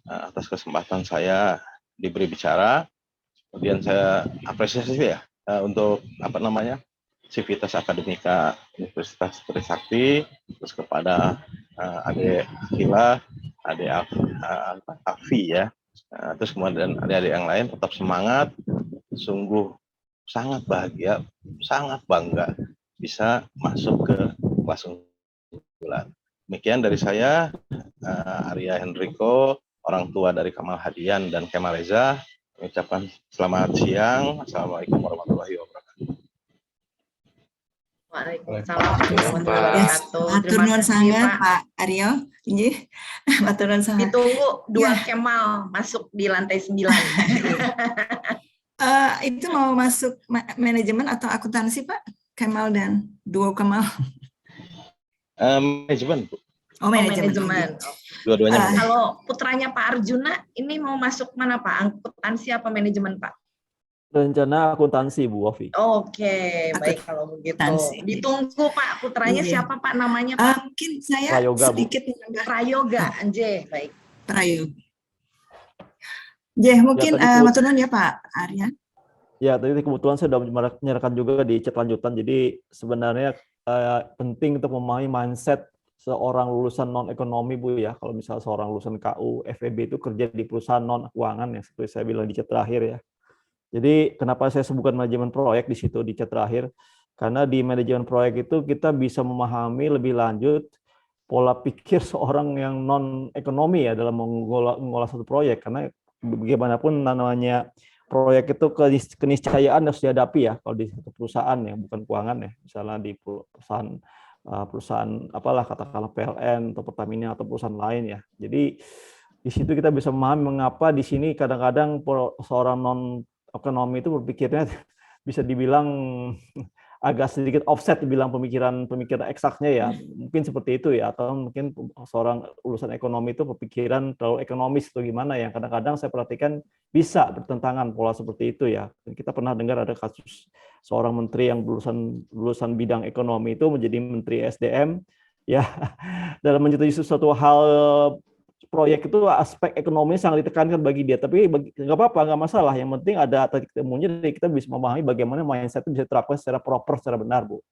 atas kesempatan saya diberi bicara. Kemudian saya apresiasi ya untuk Civitas Akademika Universitas Trisakti, terus kepada Ade Akila, Ade Afi ya, terus kemudian adik-adik yang lain tetap semangat. Sungguh sangat bahagia, sangat bangga bisa masuk ke kelas unggulan. Demikian dari saya, Arya Henrico, orang tua dari Kamal Hadian dan Kemal Reza, mengucapkan selamat siang. Assalamualaikum warahmatullahi wabarakatuh. Waalaikumsalam warahmatullahi wabarakatuh. Matur nuwun sangat Pak Aryo. Nggih. Matur nuwun sangat. Ditunggu dua Kemal masuk di lantai 9. Itu mau masuk manajemen atau akuntansi Pak? Kemal dan duo Kemal. Manajemen, Bu. Oh, manajemen. Dua-duanya. Kalau putranya Pak Arjuna ini mau masuk mana Pak? Akuntansi apa manajemen Pak? Rencana akuntansi Bu Wafi. Oke, baik kalau begitu. Ditunggu Pak, putranya siapa Pak namanya Pak? Mungkin saya Prayoga, Bu. sedikit menambah. Prayoga, Anje, baik. Prayoga. Mungkin matur nuwun ya Pak Arya. Ya, tadi kebetulan saya sudah menyerahkan juga di chat lanjutan. Jadi sebenarnya penting untuk memahami mindset seorang lulusan non-ekonomi Bu ya. Kalau misalnya seorang lulusan KU, FEB itu kerja di perusahaan non-keuangan ya, seperti saya bilang di chat terakhir ya. Jadi kenapa saya sebutkan manajemen proyek di situ di chat terakhir? Karena di manajemen proyek itu kita bisa memahami lebih lanjut pola pikir seorang yang non-ekonomi ya dalam mengolah satu proyek. Karena bagaimanapun namanya proyek itu keniscayaan harus dihadapi ya kalau di satu perusahaan ya, bukan keuangan ya. Misalnya di perusahaan apalah katakanlah PLN atau Pertamina atau perusahaan lain ya. Jadi di situ kita bisa memahami mengapa di sini kadang-kadang seorang non-ekonomi itu berpikirnya bisa dibilang agak sedikit offset dibilang pemikiran eksaknya ya, mungkin seperti itu ya, atau mungkin seorang lulusan ekonomi itu berpikiran terlalu ekonomis atau gimana ya. Kadang-kadang saya perhatikan bisa bertentangan pola seperti itu ya. Kita pernah dengar ada kasus seorang menteri yang lulusan bidang ekonomi itu menjadi menteri SDM ya, dalam menyetujui suatu hal proyek itu aspek ekonomi sangat ditekankan bagi dia, tapi nggak apa-apa, nggak masalah. Yang penting ada titik temunya, jadi kita bisa memahami bagaimana mindset itu bisa diterapkan secara proper, secara benar, Bu.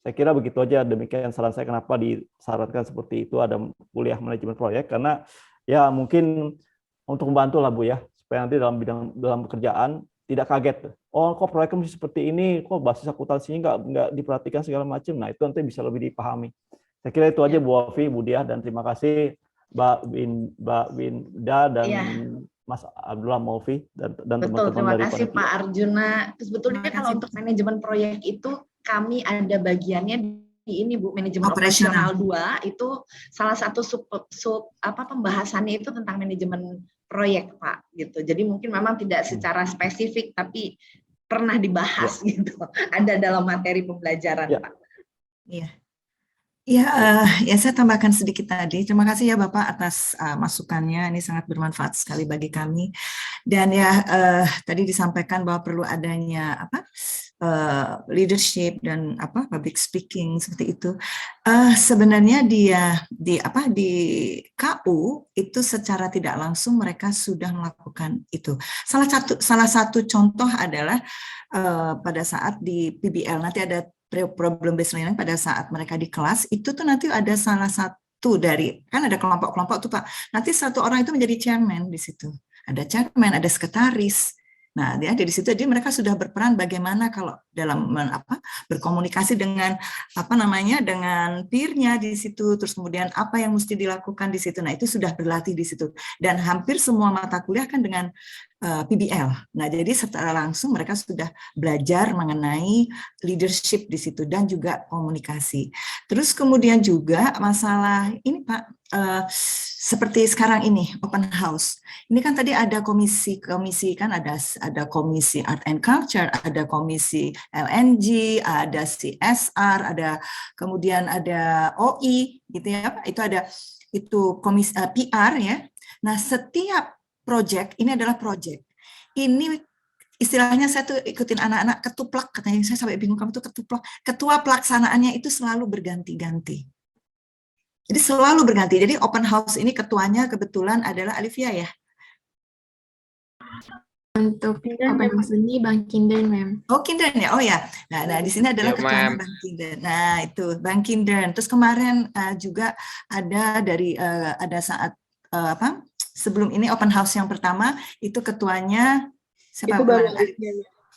Saya kira begitu aja. Demikian saran saya kenapa disarankan seperti itu ada kuliah manajemen proyek, karena ya mungkin untuk membantu lah Bu ya, supaya nanti dalam pekerjaan tidak kaget. Oh, kok proyeknya mesti seperti ini, kok basis akuntansinya nggak diperhatikan segala macam. Nah itu nanti bisa lebih dipahami. Saya kira itu aja Bu Wafi, Bu Diah, dan terima kasih Mbak Winda dan Mas Abdullah Maufi dan teman-teman terima dari kasih panitia. Pak Arjuna. Sebetulnya kalau untuk manajemen proyek itu kami ada bagiannya di ini Bu, manajemen operasional 2 itu salah satu pembahasannya itu tentang manajemen proyek Pak gitu. Jadi mungkin memang tidak secara spesifik tapi pernah dibahas gitu. Ada dalam materi pembelajaran Pak. Iya. Ya, saya tambahkan sedikit tadi. Terima kasih ya Bapak atas masukannya. Ini sangat bermanfaat sekali bagi kami. Dan ya tadi disampaikan bahwa perlu adanya leadership dan public speaking seperti itu. Sebenarnya di KU itu secara tidak langsung mereka sudah melakukan itu. Salah satu contoh adalah pada saat di PBL nanti ada problem based learning pada saat mereka di kelas itu tuh nanti ada salah satu dari kan ada kelompok-kelompok tuh Pak. Nanti satu orang itu menjadi chairman di situ. Ada chairman, ada sekretaris. Nah, ya dari situ jadi mereka sudah berperan bagaimana kalau dalam berkomunikasi dengan dengan peer-nya di situ, terus kemudian apa yang mesti dilakukan di situ. Nah, itu sudah berlatih di situ. Dan hampir semua mata kuliah kan dengan PBL. Nah, jadi secara langsung mereka sudah belajar mengenai leadership di situ dan juga komunikasi. Terus kemudian juga masalah ini Pak, seperti sekarang ini open house. Ini kan tadi ada komisi kan ada komisi art and culture, ada komisi LNG, ada CSR, ada kemudian ada OI gitu ya. Itu komisi PR ya. Nah, setiap project ini adalah project. Ini istilahnya saya tuh ikutin anak-anak ketuplak, katanya saya sampai bingung kamu tuh ketuplak. Ketua pelaksanaannya itu selalu berganti-ganti. Jadi selalu berganti. Jadi open house ini ketuanya kebetulan adalah Alivia ya. Untuk open house ini Bang Kinden, Mem. Oh, Kindern ya. Oh ya. Nah, di sini adalah Ya, ketuanya Ma'am. Bang Kindern. Nah, itu Bang Kindern. Terus kemarin juga ada dari ada saat apa? Sebelum ini open house yang pertama itu ketuanya siapa? Itu baru kemarin? Alivia.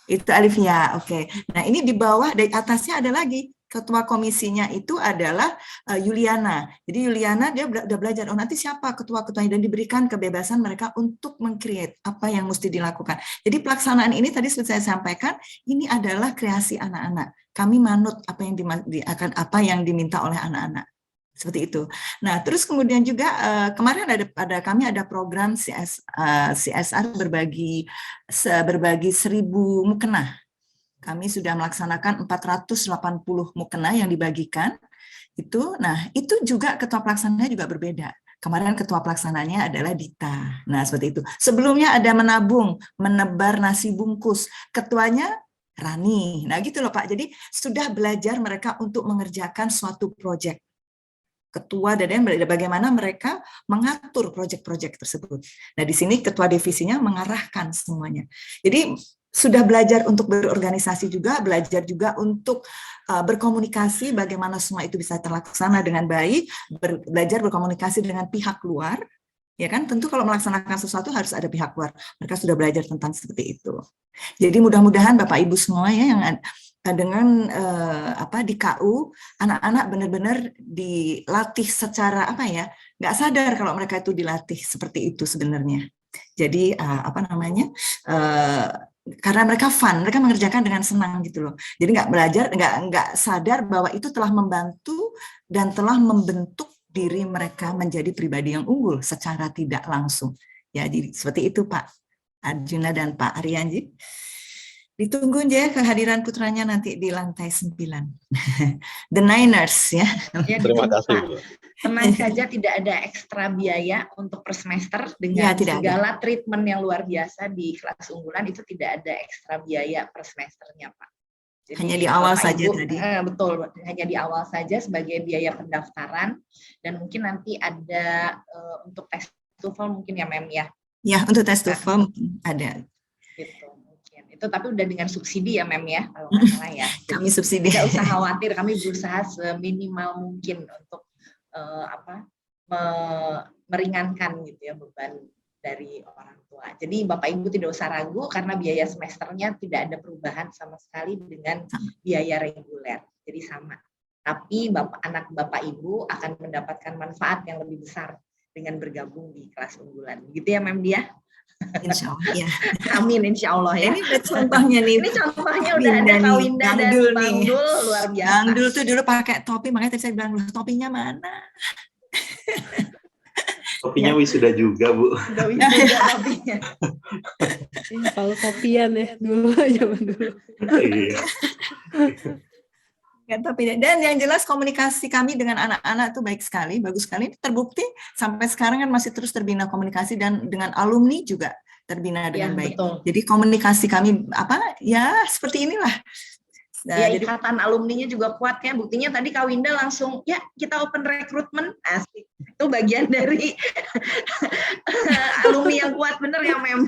Itu Alivia. Oke. Nah, ini di bawah dari atasnya ada lagi. Ketua komisinya itu adalah Yuliana. Jadi Yuliana dia udah belajar, oh nanti siapa ketua-ketuanya, dan diberikan kebebasan mereka untuk meng-create apa yang mesti dilakukan. Jadi pelaksanaan ini tadi sudah saya sampaikan, ini adalah kreasi anak-anak. Kami manut apa yang apa yang diminta oleh anak-anak. Seperti itu. Nah, terus kemudian juga kemarin kami ada program CSR berbagi 1.000 mukena. Kami sudah melaksanakan 480 mukena yang dibagikan. Nah, itu juga ketua pelaksananya juga berbeda. Kemarin ketua pelaksananya adalah Dita. Nah, seperti itu. Sebelumnya ada menabung, menebar nasi bungkus. Ketuanya Rani. Nah, gitu loh Pak. Jadi sudah belajar mereka untuk mengerjakan suatu proyek. Ketua dan bagaimana mereka mengatur proyek-proyek tersebut. Nah, di sini ketua divisinya mengarahkan semuanya. Jadi sudah belajar untuk berorganisasi juga, belajar juga untuk berkomunikasi bagaimana semua itu bisa terlaksana dengan baik, belajar berkomunikasi dengan pihak luar, ya kan? Tentu kalau melaksanakan sesuatu harus ada pihak luar. Mereka sudah belajar tentang seperti itu. Jadi mudah-mudahan Bapak Ibu semua ya yang dengan di KU anak-anak benar-benar dilatih secara nggak sadar kalau mereka itu dilatih seperti itu sebenarnya. Jadi karena mereka fun, mereka mengerjakan dengan senang gitu loh. Jadi nggak sadar bahwa itu telah membantu dan telah membentuk diri mereka menjadi pribadi yang unggul secara tidak langsung. Ya, jadi seperti itu Pak Arjuna dan Pak Aryanji. Ditunggu aja kehadiran putranya nanti di lantai 9. The Niners ya. Terima kasih Bu. Tenang saja, tidak ada ekstra biaya untuk per semester dengan segala treatment yang luar biasa di kelas unggulan, itu tidak ada ekstra biaya per semesternya Pak. Jadi, hanya di awal Bapak saja Ibu, tadi. Betul, hanya di awal saja sebagai biaya pendaftaran, dan mungkin nanti ada untuk tes TOEFL mungkin ya Mem ya. Ya, untuk tes TOEFL ada. Gitu. Itu tapi udah dengan subsidi ya Mem ya, kalau nggak salah ya. Jadi, kami subsidi. Tidak usah khawatir, kami berusaha seminimal mungkin untuk meringankan gitu ya beban dari orang tua. Jadi Bapak Ibu tidak usah ragu karena biaya semesternya tidak ada perubahan sama sekali dengan biaya reguler. Jadi sama. Tapi anak Bapak Ibu akan mendapatkan manfaat yang lebih besar dengan bergabung di kelas unggulan. Gitu ya Mem dia? Insya Allah ya. Amin, insya Allah ya. Ini contohnya nih. Ini contohnya udah ada Kawinda dan Bang Dul, luar biasa. Bang Dul tuh dulu pakai topi, makanya tadi saya bilang, topinya mana? Topinya wisuda juga Bu. Udah wisuda topinya. Kalau topian ya dulu zaman dulu. Iya. Dan yang jelas komunikasi kami dengan anak-anak itu baik sekali, bagus sekali. Terbukti sampai sekarang kan masih terus terbina komunikasi, dan dengan alumni juga terbina dengan baik. Betul. Jadi komunikasi kami seperti inilah. Nah, ya, ikatan alumninya juga kuat ya. Buktinya tadi Kawinda langsung ya kita open recruitment, asik. Itu bagian dari alumni yang kuat bener ya Mem.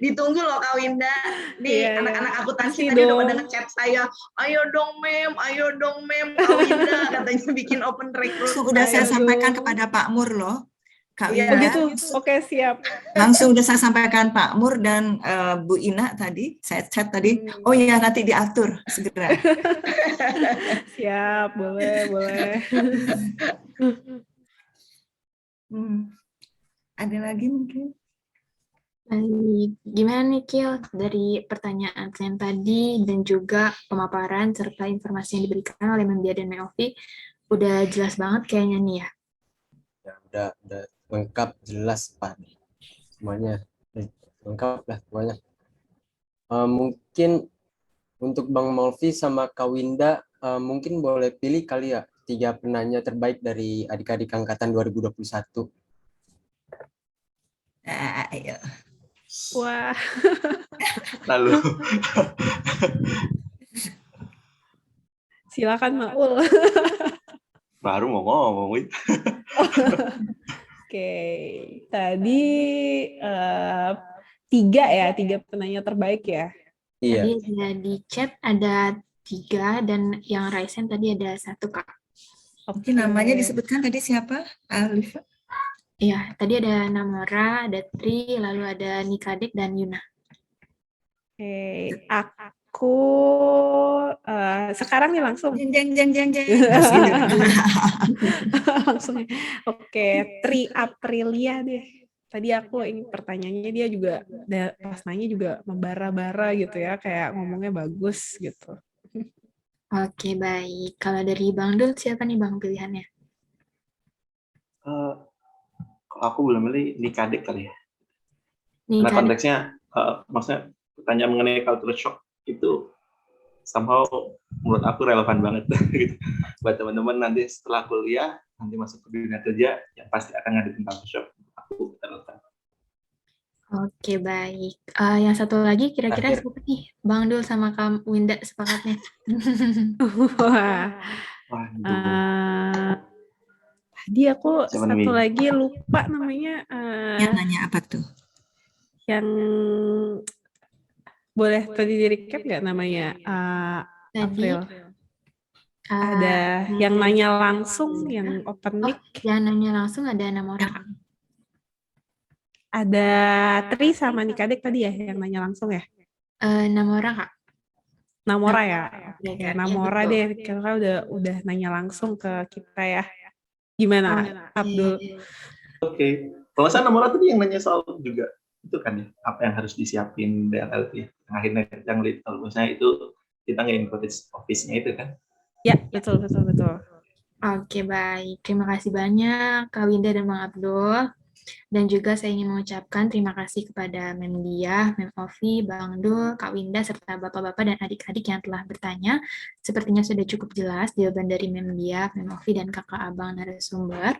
Ditunggu loh Kawinda. Nih anak-anak akuntansi tadi udah pada ngechat saya, ayo dong Mem Kawinda katanya bikin open recruitment. Sudah saya sampaikan kepada Pak Mur loh. Kak Winda, begitu, oke siap. Langsung udah saya sampaikan Pak Mur dan Bu Ina tadi, saya chat tadi. Oh iya nanti diatur segera. Siap, boleh. Ada lagi mungkin? Gimana nih Kil dari pertanyaan kalian tadi dan juga pemaparan serta informasi yang diberikan oleh Membia dan Meovi udah jelas banget kayaknya nih ya. Ya, udah lengkap jelas Pak, semuanya lengkap lah semuanya. Mungkin untuk Bang Molvi sama Kawinda mungkin boleh pilih kali ya 3 penanya terbaik dari adik-adik angkatan 2021. Ayo. Wah. Lalu Silakan Maul. baru mau ngomong, Wit. Oke, tadi tiga penanya terbaik ya. Tadi Iya. ada di chat ada 3 dan yang Raisen tadi ada 1 Kak. Mungkin namanya disebutkan tadi siapa? Alifa? Iya, tadi ada Namora, ada Tri, lalu ada Nikadek dan Yuna. Oke, aku sekarang nih langsung. Jeng. Langsung. Oke, Tri Aprilia deh. Tadi aku ini pertanyaannya dia juga pas nanya juga membara-bara gitu ya, kayak ngomongnya bagus gitu. Oke, baik. Kalau dari Bang Dul, siapa nih Bang pilihannya? Kalau aku belum milih Nikadek kali ya. Karena Nikadek. konteksnya, maksudnya pertanyaan mengenai culture shock itu somehow menurut aku relevan banget gitu. Buat teman-teman nanti setelah kuliah, nanti masuk ke dunia kerja, yang pasti akan ngadepin culture shock. Aku relevan. Oke, baik. Yang satu lagi kira-kira Terakhir. siapa nih? Bang Dul sama Kak Winda sepakatnya. Wah. Waduh. Tadi aku Siapa satu nih? lagi lupa namanya. Yang nanya apa tuh? Yang boleh tadi di recap nggak namanya? Tadi April. Ada yang nanya langsung, yang open mic. Yang nanya langsung ada Namora. Ada Tri sama Nikadek tadi ya yang nanya langsung ya? Namora, Kak. Namora ya. Oke, Ya, Namora betul. deh. Karena udah nanya langsung ke kita ya. Gimana, Abdul? Oke. Kalau saya Namora tadi yang nanya soal juga itu kan ya, apa yang harus disiapin DLLT. Akhirnya yang kalau misalnya itu kita nge-input office-nya itu kan. Ya, betul. Oke, baik. Terima kasih banyak Kak Winda dan Bang Abdul. Dan juga saya ingin mengucapkan terima kasih kepada Mem Diah, Mem Ovi, Bang Dul, Kak Winda, serta bapak-bapak dan adik-adik yang telah bertanya. Sepertinya sudah cukup jelas jawaban dari Mem Diah, Mem Ovi, dan kakak abang narasumber.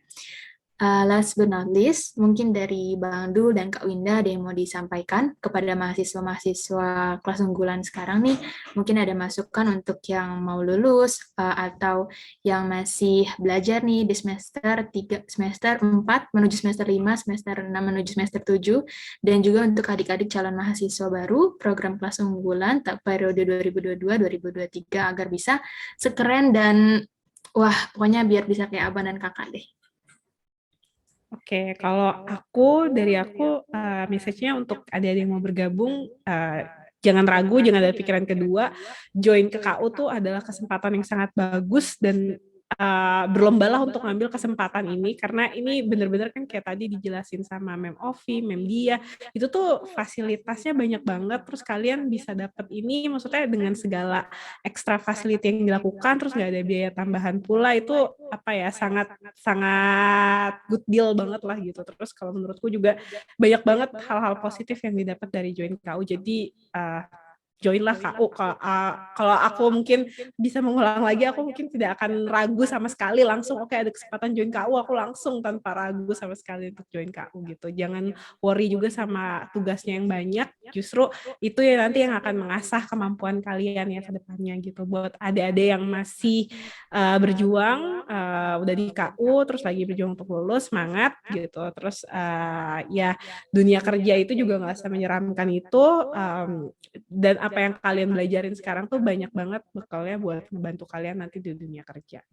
Last but not least, mungkin dari Bang Dul dan Kak Winda ada yang mau disampaikan kepada mahasiswa-mahasiswa kelas unggulan sekarang nih. Mungkin ada masukan untuk yang mau lulus atau yang masih belajar nih di semester 3, semester 4 menuju semester 5, semester 6 menuju semester 7, dan juga untuk adik-adik calon mahasiswa baru program kelas unggulan periode 2022-2023 agar bisa sekeren dan wah, pokoknya biar bisa kayak abang dan kakak deh. Oke, kalau dari aku message-nya untuk adik-adik yang mau bergabung, jangan ragu, jangan ada pikiran kedua. Join ke KU tuh adalah kesempatan yang sangat bagus dan berlombalah untuk ngambil kesempatan ini, karena ini benar-benar kan kayak tadi dijelasin sama Mem Ovi, Mem Dia, itu tuh fasilitasnya banyak banget, terus kalian bisa dapat ini, maksudnya dengan segala ekstra fasilitas yang dilakukan, terus nggak ada biaya tambahan pula, itu apa ya, sangat good deal banget lah gitu. Terus kalau menurutku juga banyak banget hal-hal positif yang didapat dari join KU, jadi joinlah KU. Kalau aku mungkin bisa mengulang lagi, aku mungkin tidak akan ragu sama sekali, langsung oke, ada kesempatan join KU, aku langsung tanpa ragu sama sekali untuk join KU gitu. Jangan worry juga sama tugasnya yang banyak, justru itu ya nanti yang akan mengasah kemampuan kalian ya ke depannya gitu. Buat adik-adik yang masih berjuang, udah di KU, terus lagi berjuang untuk lulus, semangat gitu. Terus ya dunia kerja itu juga nggak semenyeramkan itu, dan apa yang kalian belajarin sekarang tuh banyak banget bekalnya buat membantu kalian nanti di dunia kerja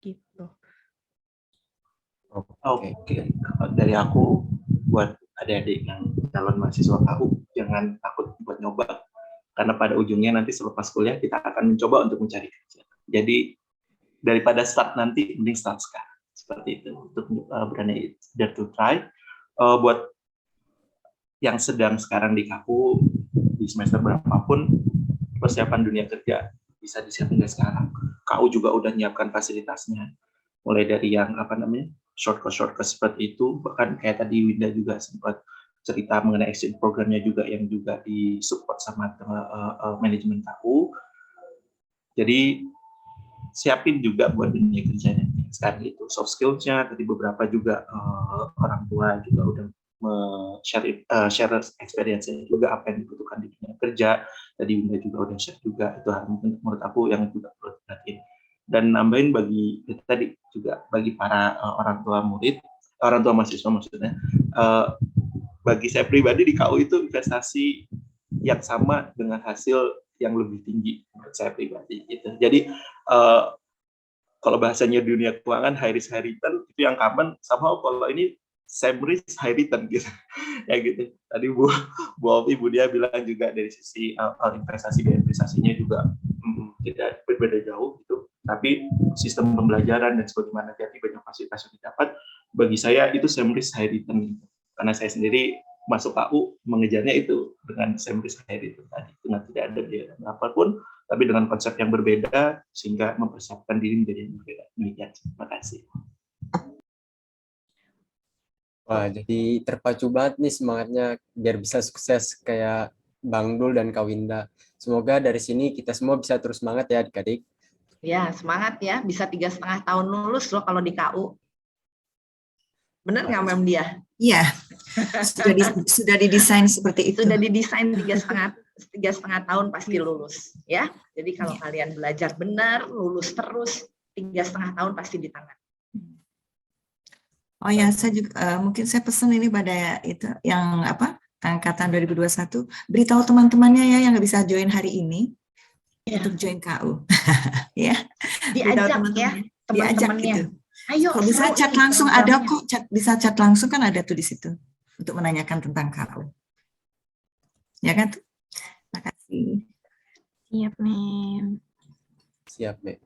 gitu. Oke. Dari aku buat adik-adik yang calon mahasiswa KU, jangan takut buat nyoba, karena pada ujungnya nanti selepas kuliah kita akan mencoba untuk mencari kerja. Jadi daripada start nanti, mending start sekarang. Seperti itu, untuk berani dare to try. Buat yang sedang sekarang di KU, di semester berapapun, persiapan dunia kerja bisa disiapin dari sekarang. KU juga udah nyiapkan fasilitasnya, mulai dari yang shortcut seperti itu, bahkan kayak tadi Winda juga sempat cerita mengenai exchange programnya juga yang juga disupport sama manajemen KU. Jadi siapin juga buat dunia kerjanya sekarang itu, soft skills-nya tadi beberapa juga orang tua juga udah share experience juga apa yang dibutuhkan di dunia kerja. Tadi Winda juga udah share juga, itu hal menurut aku yang juga perlu diperhatiin. Dan nambahin bagi tadi juga bagi para orang tua mahasiswa maksudnya, bagi saya pribadi di KU itu investasi yang sama dengan hasil yang lebih tinggi menurut saya pribadi gitu. Jadi kalau bahasanya dunia keuangan high risk high return itu yang common, somehow kalau ini same risk high return gitu. Ya gitu. Tadi Bu Ovi, Bu Dia bilang juga dari sisi investasinya juga tidak berbeda jauh gitu. Tapi sistem pembelajaran dan sebagaimana nanti banyak fasilitas yang didapat, bagi saya itu same risk high return gitu. Karena saya sendiri masuk KU mengejarnya itu dengan same risk high return tadi, dengan tidak ada biaya apapun, tapi dengan konsep yang berbeda sehingga mempersiapkan diri menjadi yang berbeda. Demikian. Terima kasih. Wah, jadi terpacu banget nih semangatnya biar bisa sukses kayak Bang Dul dan Kak Winda. Semoga dari sini kita semua bisa terus semangat ya adik-adik. Ya, semangat ya. Bisa 3,5 tahun lulus loh kalau di KU. Benar nggak, Mem Dia? Iya, sudah didesain seperti itu. Sudah didesain 3,5 tahun pasti lulus, ya. Jadi kalau kalian belajar benar, lulus terus, 3,5 tahun pasti di tangan. Oh ya, saya juga mungkin saya pesan ini pada itu yang angkatan 2021, beritahu teman-temannya ya yang nggak bisa join hari ini untuk join KU. Ya. Diajak ya teman-temannya. Gitu. Ayo, kalau bisa chat langsung ada kok, bisa chat langsung kan ada tuh di situ untuk menanyakan tentang KU. Ya kan? Terima kasih. Siap, Mem. Siap, Mem.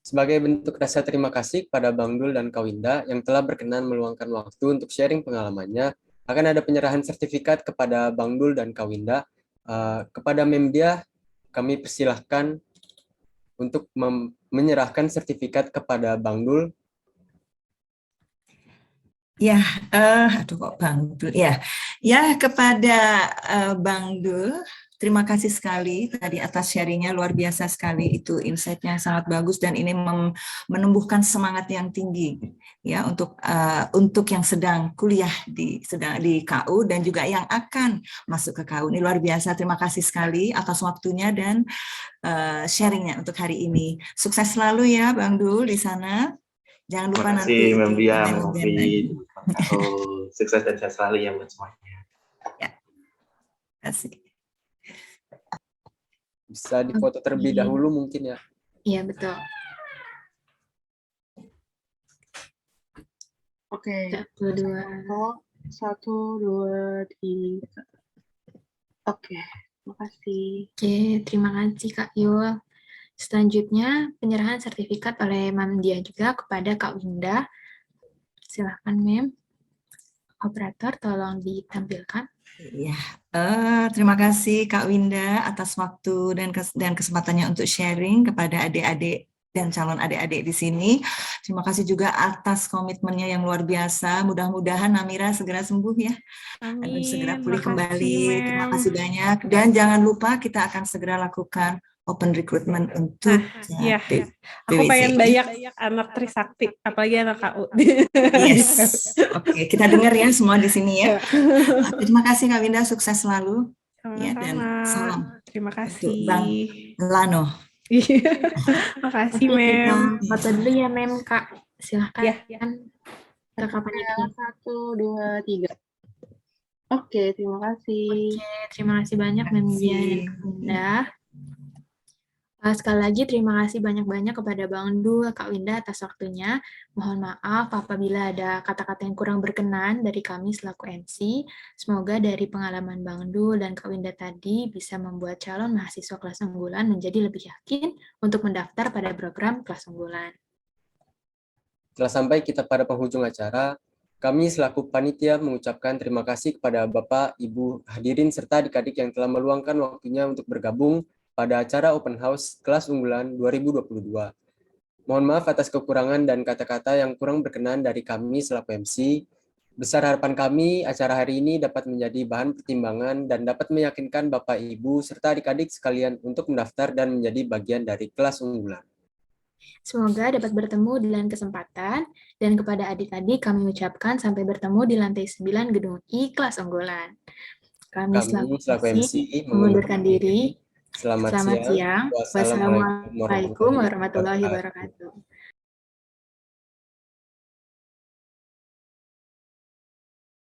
Sebagai bentuk rasa terima kasih kepada Bang Dul dan Kak Winda yang telah berkenan meluangkan waktu untuk sharing pengalamannya, akan ada penyerahan sertifikat kepada Bang Dul dan Kak Winda. Kepada Mem Dia, kami persilahkan untuk menyerahkan sertifikat kepada Bang Dul. Ya, aduh kok Bang Dul. Ya kepada Bang Dul, terima kasih sekali tadi atas sharingnya, luar biasa sekali, itu insight-nya sangat bagus dan ini menumbuhkan semangat yang tinggi ya untuk yang sedang kuliah di KU dan juga yang akan masuk ke KU. Ini luar biasa, terima kasih sekali atas waktunya dan sharingnya untuk hari ini. Sukses selalu ya Bang Dul di sana. Jangan lupa nanti. Terima kasih Mem Dia, Mem Ovi. Sukses dan sehat selalu ya buat semuanya. Ya. Terima kasih. Bisa difoto terlebih dahulu mungkin ya. Iya, betul. Oke. 1, 2. 1, 2, 3. Oke, terima kasih. Oke, terima kasih Kak Yul. Selanjutnya, penyerahan sertifikat oleh Mem Dia juga kepada Kak Winda. Silakan, Mem. Operator, tolong ditampilkan. Ya, terima kasih Kak Winda atas waktu dan kesempatannya untuk sharing kepada adik-adik dan calon adik-adik di sini. Terima kasih juga atas komitmennya yang luar biasa. Mudah-mudahan Namira segera sembuh ya. Amin. Dan segera pulih kembali. Mem. Terima kasih banyak. Dan jangan lupa kita akan segera lakukan open recruitment untuk ya. Aku pengen banyak anak Trisakti, apalagi anak KU. Yes. Oke, kita dengar ya semua di sini ya. Terima kasih Kak Winda, sukses selalu. Sama-sama. Ya, dan salam. Terima kasih. Bang Lano. Makasih Mem. Foto dulu ya Mem, Kak. Silahkan. Ya. Rekamannya. 1, 2, 3. Oke, terima kasih. Oke, terima kasih banyak Mem Dia dan Kak Winda. Sekali lagi terima kasih banyak-banyak kepada Bang Dul, Kak Winda atas waktunya. Mohon maaf apabila ada kata-kata yang kurang berkenan dari kami selaku MC. Semoga dari pengalaman Bang Dul dan Kak Winda tadi bisa membuat calon mahasiswa kelas unggulan menjadi lebih yakin untuk mendaftar pada program kelas unggulan. Setelah sampai kita pada penghujung acara, kami selaku panitia mengucapkan terima kasih kepada Bapak, Ibu, hadirin serta adik-adik yang telah meluangkan waktunya untuk bergabung pada acara Open House Kelas Unggulan 2022. Mohon maaf atas kekurangan dan kata-kata yang kurang berkenan dari kami selaku MC. Besar harapan kami acara hari ini dapat menjadi bahan pertimbangan dan dapat meyakinkan Bapak, Ibu, serta adik-adik sekalian untuk mendaftar dan menjadi bagian dari kelas unggulan. Semoga dapat bertemu di lain kesempatan, dan kepada adik-adik kami ucapkan sampai bertemu di lantai 9 gedung I kelas unggulan. Kami selaku MC mengundurkan diri. Selamat Selamat siang. Wassalamualaikum Wassalamualaikum warahmatullahi wabarakatuh.